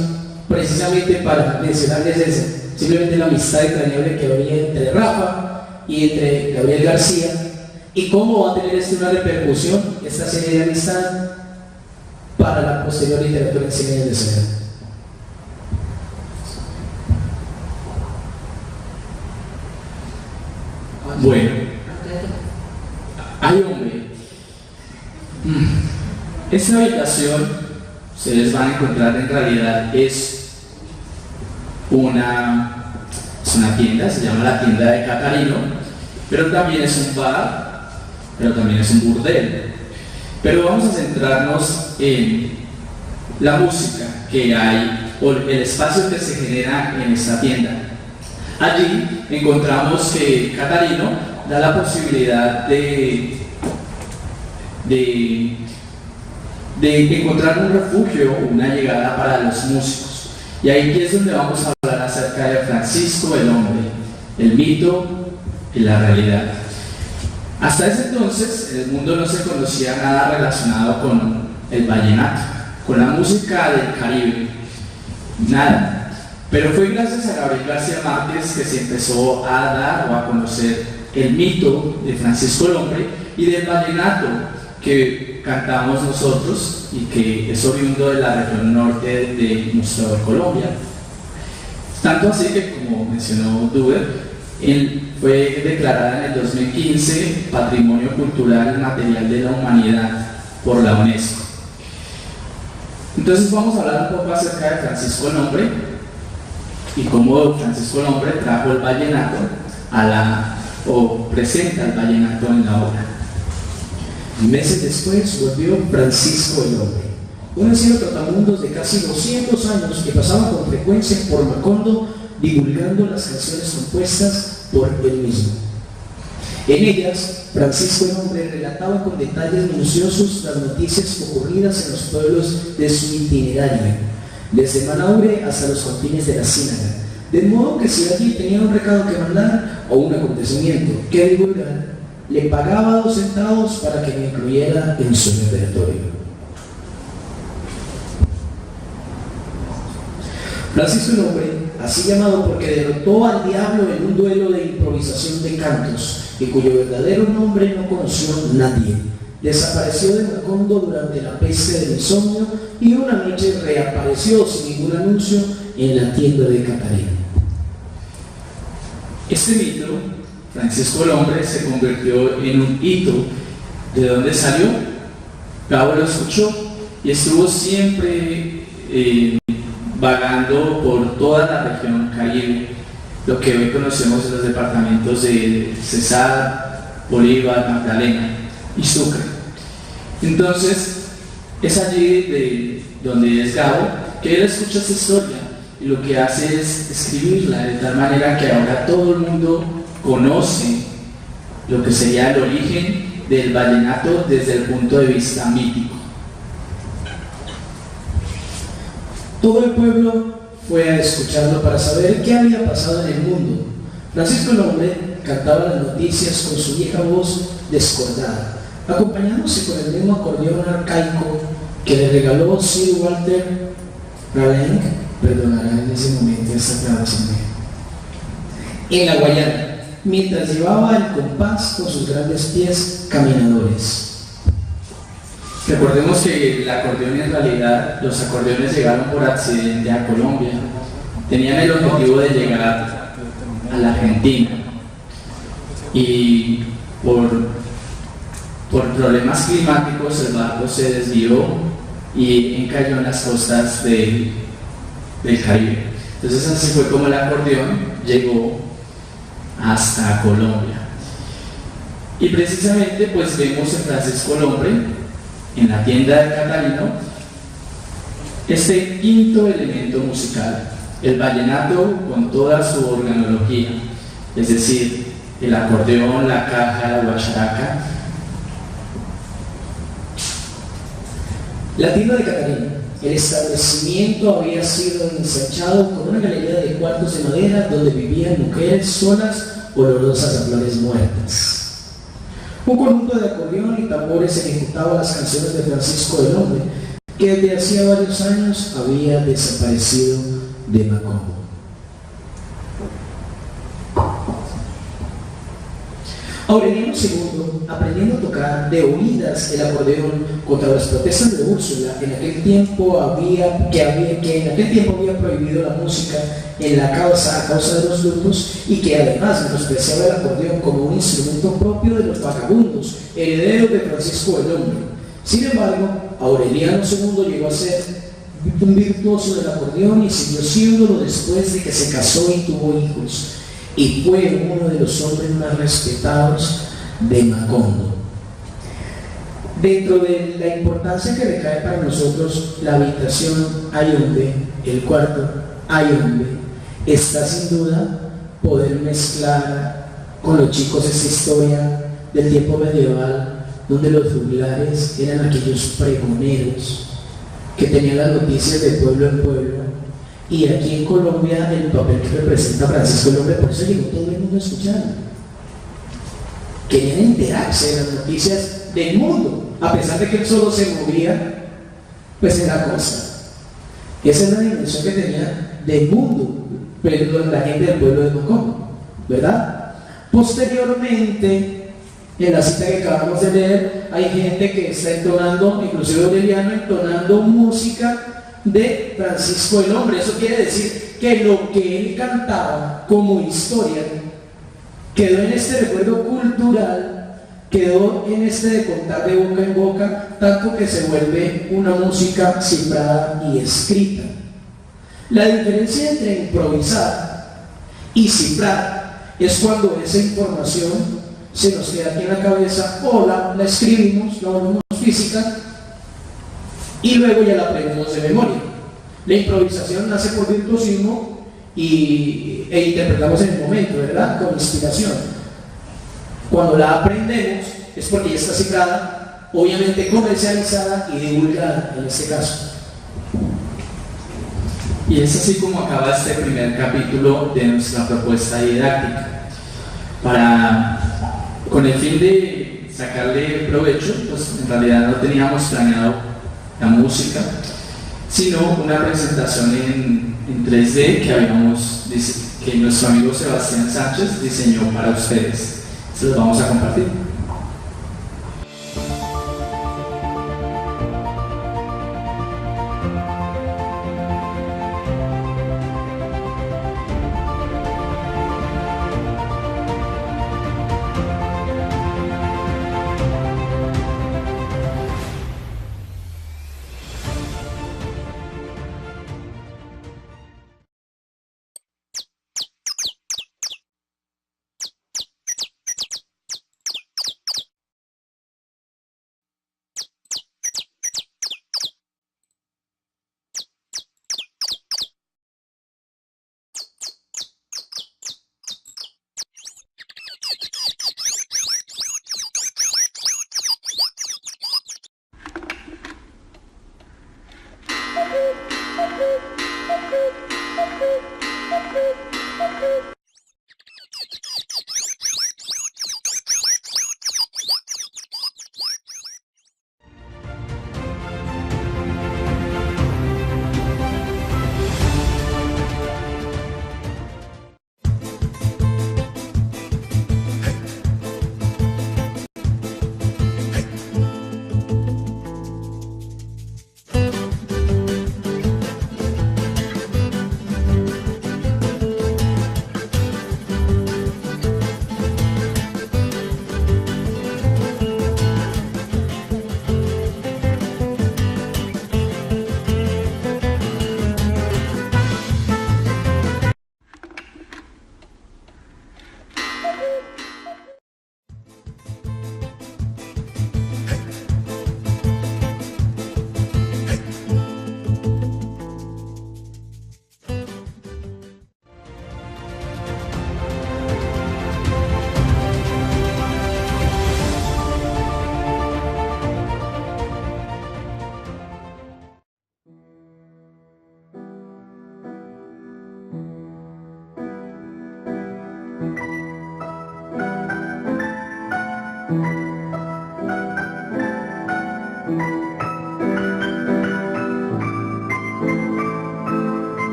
Speaker 6: precisamente para mencionarles eso, simplemente la amistad entrañable que había entre Rafa y entre Gabriel García, y cómo va a tener esto una repercusión, esta serie de amistad, para la posterior literatura en 100 años de soledad.
Speaker 7: Bueno, ay hombre, esta habitación, ustedes van a encontrar, en realidad es una tienda, se llama la tienda de Catarino, pero también es un bar, pero también es un burdel. Pero vamos a centrarnos en la música que hay, o el espacio que se genera en esta tienda. Allí encontramos que Catarino da la posibilidad de encontrar un refugio, una llegada para los músicos. Y ahí es donde vamos a hablar acerca de Francisco el Hombre, el mito y la realidad. Hasta ese entonces en el mundo no se conocía nada relacionado con el vallenato, con la música del Caribe, nada. Pero fue gracias a Gabriel García Márquez que se empezó a dar o a conocer el mito de Francisco el Hombre y del vallenato que cantamos nosotros y que es oriundo de la región norte de nuestra Colombia. Tanto así que, como mencionó Duber, él fue declarada en el 2015 Patrimonio Cultural Material de la Humanidad por la UNESCO. Entonces vamos a hablar un poco acerca de Francisco el Hombre y cómo Francisco el Hombre trajo el vallenato o presenta el vallenato en la obra.
Speaker 6: Meses después volvió Francisco el Hombre, un anciano trotamundos de casi 200 años que pasaba con frecuencia por Macondo divulgando las canciones compuestas por él mismo. En ellas, Francisco el Hombre relataba con detalles minuciosos las noticias ocurridas en los pueblos de su itinerario, desde Manaure hasta los confines de la Ciénaga, de modo que si allí tenía un recado que mandar o un acontecimiento que divulgar, le pagaba 2 centavos para que me incluyera en su repertorio. Francisco el Hombre, así llamado porque derrotó al diablo en un duelo de improvisación de cantos, y cuyo verdadero nombre no conoció nadie, desapareció de Macondo durante la peste del insomnio y una noche reapareció sin ningún anuncio en la tienda de Catarino.
Speaker 7: Este mito, Francisco el Hombre, se convirtió en un hito. ¿De dónde salió? Gabo lo escuchó y estuvo siempre vagando por toda la región Caribe, lo que hoy conocemos en los departamentos de Cesar, Bolívar, Magdalena y Sucre. Entonces, es allí de donde es Gabo que él escucha esa historia y lo que hace es escribirla de tal manera que ahora todo el mundo conoce lo que sería el origen del vallenato desde el punto de vista mítico.
Speaker 6: Todo el pueblo fue a escucharlo para saber qué había pasado en el mundo. Francisco el Hombre cantaba las noticias con su vieja voz descordada, acompañándose con el mismo acordeón arcaico que le regaló Sir Walter Raleigh, perdonará en ese momento esta grabación, en la Guayana, mientras llevaba el compás con sus grandes pies caminadores.
Speaker 7: Recordemos que el acordeón, en realidad, los acordeones llegaron por accidente a Colombia. Tenían el objetivo de llegar a la Argentina. y por problemas climáticos el barco se desvió y encalló en las costas del Caribe. Entonces así fue como el acordeón llegó hasta Colombia. Y precisamente pues vemos en Francisco Lombre, en la tienda de Catalino, este quinto elemento musical, el vallenato con toda su organología, es decir, el acordeón, la caja, la guacharaca.
Speaker 6: La tienda de Catalina, el establecimiento había sido ensanchado con una galería de cuartos de madera donde vivían mujeres solas, olorosas a flores muertas. Un conjunto de acordeón y tambores ejecutaba las canciones de Francisco del Hombre, que desde hacía varios años había desaparecido de Macondo. Aureliano II, aprendiendo a tocar de oídas el acordeón contra las protestas de Úrsula, que en aquel tiempo había prohibido la música a causa de los lutos, y que además menospreciaba el acordeón como un instrumento propio de los vagabundos, herederos de Francisco el Hombre. Sin embargo, Aureliano II llegó a ser un virtuoso del acordeón y siguió siéndolo después de que se casó y tuvo hijos, y fue uno de los hombres más respetados de Macondo. Dentro de la importancia que recae para nosotros la habitación Ayombe, el cuarto Ayombe, está sin duda poder mezclar con los chicos esa historia del tiempo medieval, donde los juglares eran aquellos pregoneros que tenían las noticias de pueblo en pueblo. Y aquí en Colombia el papel que representa Francisco el Hombre, por eso llegó todo el mundo a escucharlo. Querían enterarse de las noticias del mundo, a pesar de que él solo se movía, pues en la costa. Esa es la dimensión que tenía del mundo, pero la gente del pueblo de Macondo, ¿verdad? Posteriormente, en la cita que acabamos de leer, hay gente que está entonando, inclusive Aureliano, entonando música de Francisco el Hombre. Eso quiere decir que lo que él cantaba como historia quedó en este recuerdo cultural, quedó en este de contar de boca en boca, tanto que se vuelve una música cifrada y escrita. La diferencia entre improvisar y cifrar es cuando esa información se nos queda aquí en la cabeza, o la escribimos, la volvemos física, y luego ya la aprendemos de memoria. La improvisación nace por virtuosismo e interpretamos en el momento, ¿verdad? Con inspiración. Cuando la aprendemos es porque ya está cifrada, obviamente comercializada y divulgada en este caso.
Speaker 7: Y es así como acaba este primer capítulo de nuestra propuesta didáctica. Con el fin de sacarle provecho, pues en realidad no teníamos planeado la música, sino una presentación en 3D que nuestro amigo Sebastián Sánchez diseñó para ustedes. Se los vamos a compartir.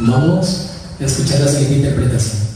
Speaker 6: Vamos a escuchar la siguiente interpretación.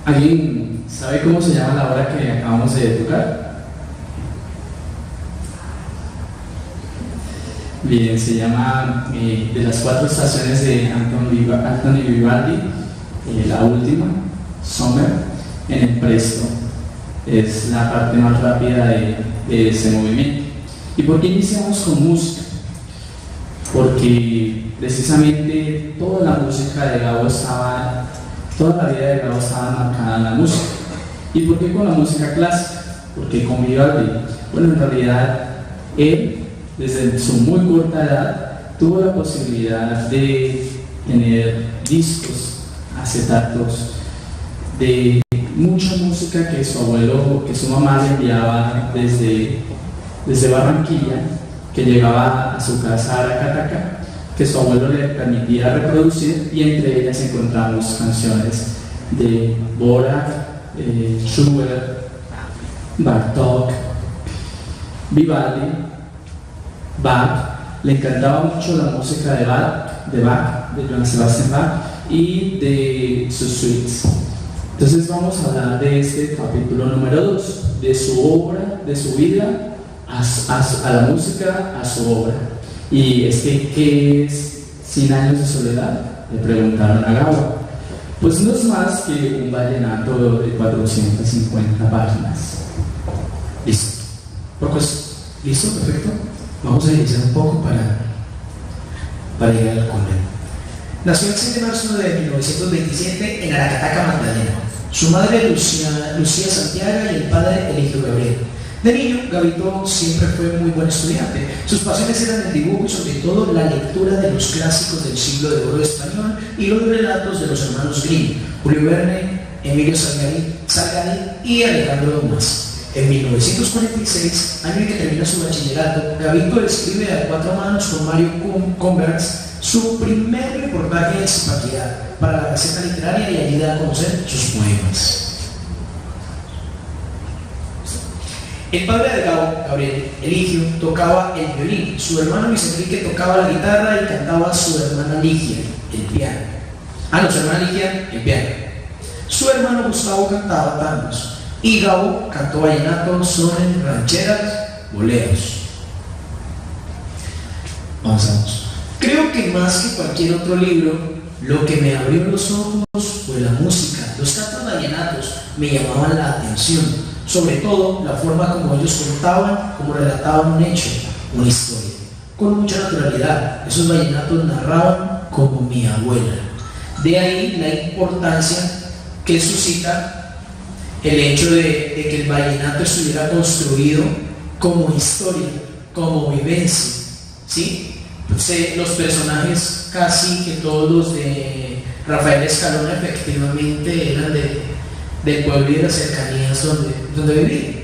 Speaker 7: ¿Alguien sabe cómo se llama la obra que acabamos de tocar? Bien, se llama de las 4 estaciones de Anthony Vivaldi, la última, Summer, en el presto. Es la parte más rápida de ese movimiento. ¿Y por qué iniciamos con música? Porque precisamente toda la música de Gabo toda la vida de Gabo estaba marcada en la música. ¿Y por qué con la música clásica? Porque con Vivaldi, bueno, en realidad él, desde su muy corta edad, tuvo la posibilidad de tener discos, acetatos, de mucha música que su abuelo, que su mamá le enviaba desde Barranquilla, que llegaba a su casa a Aracataca, que su abuelo le permitía reproducir, y entre ellas encontramos canciones de Dvořák, Schubert, Bartók, Vivaldi, Bach. Le encantaba mucho la música de Johann Sebastian Bach y de sus suites. Entonces vamos a hablar de este capítulo número 2, de su obra, de su vida, a la música, a su obra. Y es que, ¿qué es 100 años de soledad? Le preguntaron a Gabo. Pues no es más que un vallenato de 450 páginas.
Speaker 6: Listo. ¿Listo? Perfecto. Vamos a iniciar un poco para llegar al convento. Nació el 6 de marzo de 1927 en Aracataca, Magdalena. Su madre Lucía Santiago y el padre Eligio Gabriel. De niño, Gabito siempre fue muy buen estudiante. Sus pasiones eran el dibujo y sobre todo la lectura de los clásicos del siglo de oro español y los relatos de los hermanos Grimm, Julio Verne, Emilio Salgari y Alejandro Dumas. En 1946, año en que termina su bachillerato, Gabito escribe a 4 manos con Mario Converse su primer reportaje de Zipaquirá para la Gaceta Literaria, y allí da a conocer sus poemas. El padre de Gabo, Gabriel Eligio, tocaba el violín, su hermano Luis Enrique tocaba la guitarra y cantaba su hermana Ligia, el piano. Su hermana Ligia, el piano. Su hermano Gustavo cantaba tangos y Gabo cantó vallenato, sones, rancheras, boleros. Avanzamos. Creo que más que cualquier otro libro, lo que me abrió los ojos fue la música. Los cantos vallenatos me llamaban la atención, sobre todo la forma como ellos contaban, como relataban un hecho, una historia, con mucha naturalidad. Esos vallenatos narraban como mi abuela. De ahí la importancia que suscita el hecho de que el vallenato estuviera construido como historia, como vivencia, ¿sí? Los personajes, casi que todos los de Rafael Escalona, efectivamente eran del pueblo y de las cercanías donde vivían.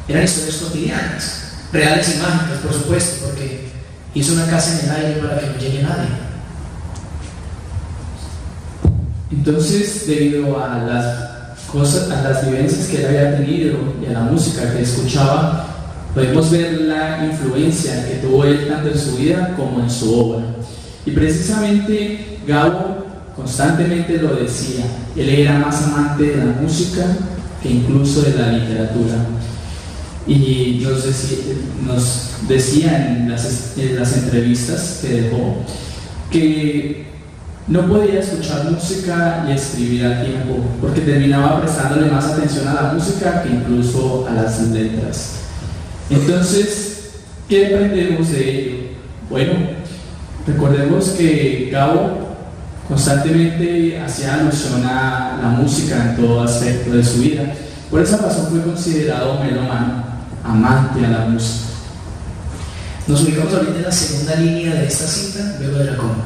Speaker 6: Eran historias cotidianas, reales y mágicas, por supuesto, porque hizo una casa en el aire para que no llegue nadie.
Speaker 7: Entonces, debido a las vivencias que él había tenido y a la música que escuchaba, podemos ver la influencia que tuvo él tanto en su vida como en su obra. Y precisamente Gabo constantemente lo decía, él era más amante de la música que incluso de la literatura. Y nos decía en las entrevistas que dejó que no podía escuchar música y escribir al tiempo, porque terminaba prestándole más atención a la música que incluso a las letras. Entonces, ¿qué aprendemos de ello? Bueno, recordemos que Gabo constantemente hacía alusión a la música en todo aspecto de su vida. Por esa razón fue considerado melómano, amante a la música.
Speaker 6: Nos ubicamos ahorita en la segunda línea de esta cita, luego de la coma.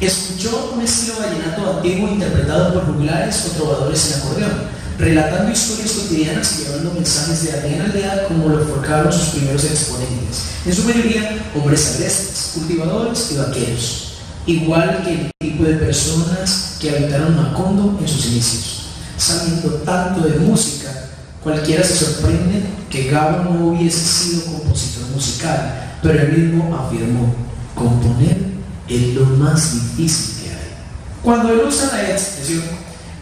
Speaker 6: Escuchó un estilo vallenato antiguo interpretado por juglares o trovadores en acordeón, relatando historias cotidianas y llevando mensajes de aldea en aldea, como lo forjaron sus primeros exponentes, en su mayoría hombres agrestes, cultivadores y vaqueros, igual que el tipo de personas que habitaron Macondo en sus inicios. Sabiendo tanto de música, cualquiera se sorprende que Gabo no hubiese sido compositor musical, pero él mismo afirmó: componer es lo más difícil que hay. Cuando él usa la expresión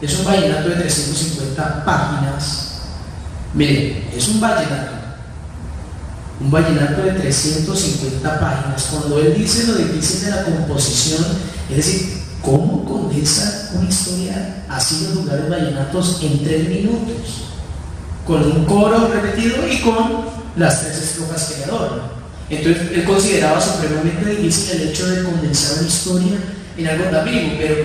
Speaker 8: Es un vallenato de 350 páginas. Miren, es un vallenato de 350 páginas. Cuando él dice lo difícil de la composición, es decir, ¿cómo condensa una historia así los lugares vallenatos en 3 minutos? Con un coro repetido y con las 3 estrofas que le adornan. Entonces él consideraba supremamente difícil el hecho de condensar una historia en algo tan mínimo, pero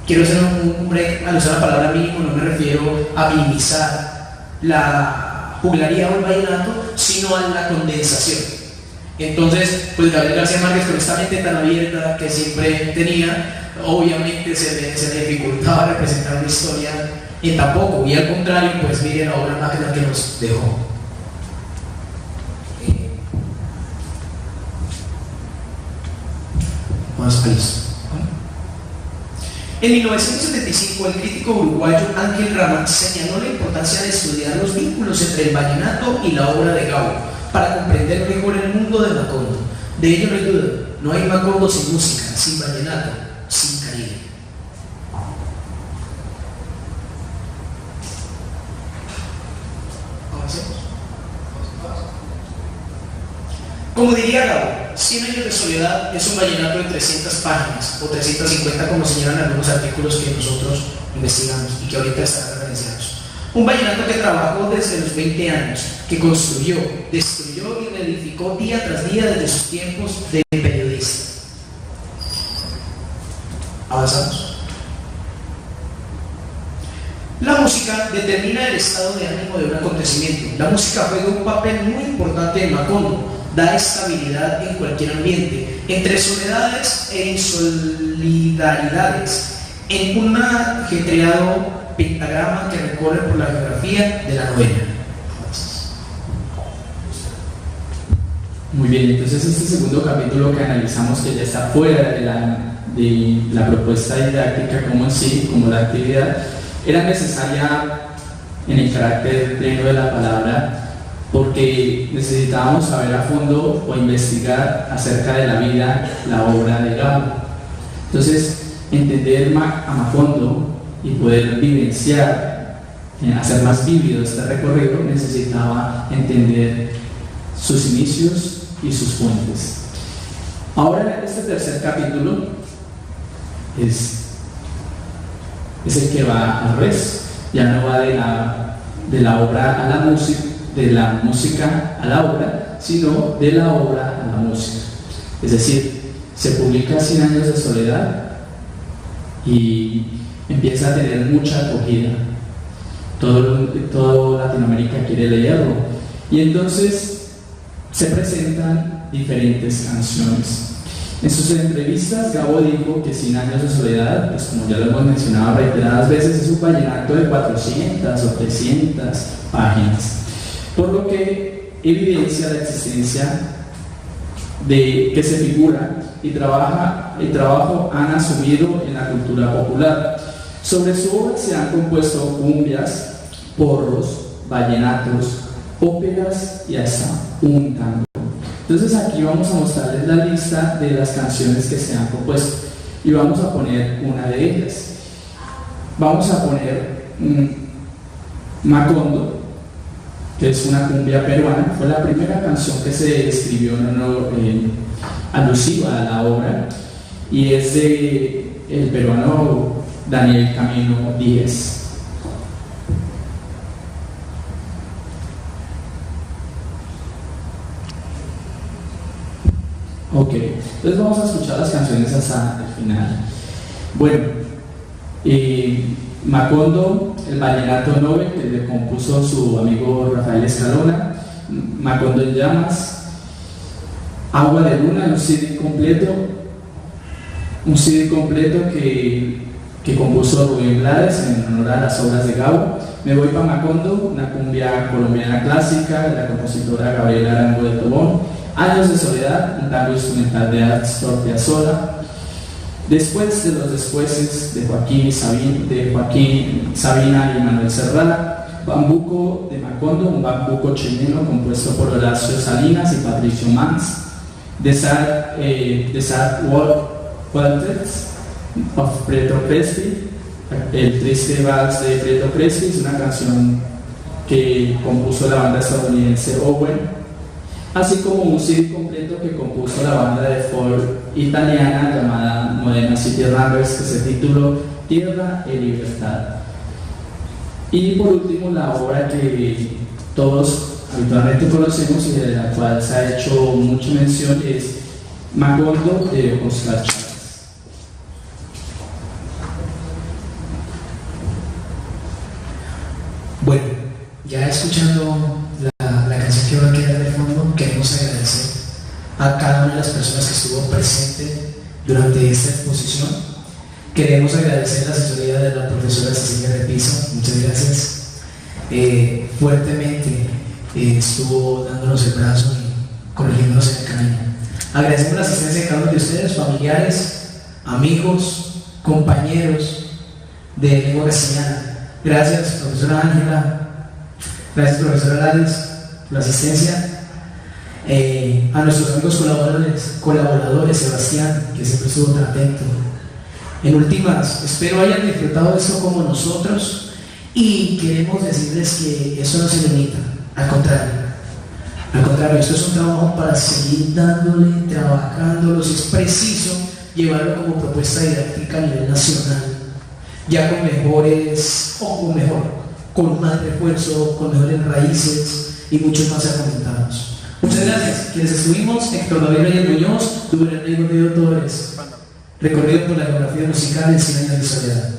Speaker 8: quiero hacer un break al usar la palabra mínimo. No me refiero a minimizar la juglaría o el vallenato, sino a la condensación. Entonces, pues Gabriel García Márquez, con esta mente tan abierta que siempre tenía, obviamente se le dificultaba representar una historia en tan poco, y al contrario, pues mire la obra magna que nos dejó. Vamos a listo. En 1975, el crítico uruguayo Ángel Rama señaló la importancia de estudiar los vínculos entre el vallenato y la obra de Gabo para comprender mejor el mundo de Macondo. De ello no hay duda, no hay Macondo sin música, sin vallenato, sin Caribe. Avancemos. Como diría Gabo, 100 años de soledad es un vallenato de 300 páginas, o 350 como señalan algunos artículos que nosotros investigamos y que ahorita están referenciados. Un vallenato que trabajó desde los 20 años, que construyó, destruyó y reedificó día tras día desde sus tiempos de periodista. Avanzamos. La música determina el estado de ánimo de un acontecimiento. La música juega un papel muy importante en Macondo. Da estabilidad en cualquier ambiente, entre soledades e insolidaridades, en un ajetreado pentagrama que recorre por la geografía de la novela.
Speaker 7: Muy bien, entonces este segundo capítulo que analizamos, que ya está fuera de la propuesta didáctica como en sí, como la actividad, era necesaria en el carácter pleno de la palabra, porque necesitábamos saber a fondo o investigar acerca de la vida, la obra de Gabo. Entonces, entender a Macondo y poder vivenciar, hacer más vívido este recorrido, necesitaba entender sus inicios y sus fuentes. Ahora, este tercer capítulo es el que va al revés, ya no va de la obra a la música, de la música a la obra, sino de la obra a la música. Es decir, se publica 100 años de soledad y empieza a tener mucha acogida. Todo Latinoamérica quiere leerlo. Y entonces se presentan diferentes canciones. En sus entrevistas, Gabo dijo que 100 años de soledad, pues como ya lo hemos mencionado reiteradas veces, es un vallenato de 400 o 300 páginas. Por lo que evidencia la existencia de que se figura y trabajo han asumido en la cultura popular. Sobre su obra se han compuesto cumbias, porros, vallenatos, óperas y hasta un tango. Entonces aquí vamos a mostrarles la lista de las canciones que se han compuesto y vamos a poner una de ellas. Vamos a poner Macondo, que es una cumbia peruana. Fue la primera canción que se escribió alusiva a la obra y es de el peruano Daniel Camilo Díez. Ok, entonces vamos a escuchar las canciones hasta el final. Bueno, Macondo, el vallenato Nobel, que le compuso su amigo Rafael Escalona, Macondo en llamas, Agua de Luna, un CD completo que compuso Rubén Blades en honor a las obras de Gabo. Me voy para Macondo, una cumbia colombiana clásica de la compositora Gabriela Arango de Tobón. Años de soledad, un tango instrumental de Astor Piazzolla. Después de los despuéses de Joaquín Sabina y Manuel Serrat. Bambuco de Macondo, un bambuco chileno compuesto por Horacio Salinas y Patricio Mans. The Sad Walters of Pietro Crespi, El triste vals de Fredo Presby, es una canción que compuso la banda estadounidense Owen, así como un CD completo que compuso la banda de folk italiana llamada Modena City Runners, que se tituló Tierra e Libertad. Y por último, la obra que todos habitualmente conocemos y de la cual se ha hecho mucha mención es Macondo de Oscar Chávez.
Speaker 8: Bueno, ya escuchando la canción que va a quedar de fondo, queremos agradecer a cada una de las personas que estuvo presente durante esta exposición. Queremos agradecer la asesoría de la profesora Cecilia Repiso, muchas gracias. Fuertemente estuvo dándonos el brazo y corrigiéndonos en el camino. Agradecemos la asistencia de cada uno de ustedes, familiares, amigos, compañeros de lengua castellana. Gracias, profesora Ángela. Gracias, profesora Lales, por la asistencia. A nuestros amigos colaboradores, Sebastián, que siempre estuvo tan atento. En últimas, espero hayan disfrutado de esto como nosotros y queremos decirles que eso no se limita, al contrario, esto es un trabajo para seguir dándole, trabajándolo. Si es preciso llevarlo como propuesta didáctica a nivel nacional, ya con mejores, o con más refuerzo, con mejores raíces y muchos más argumentados. Muchas gracias. Quienes estuvimos, Héctor David Reyes Muñoz, Rubén Enrique Torres, recorrido por la geografía musical en 100 años de soledad.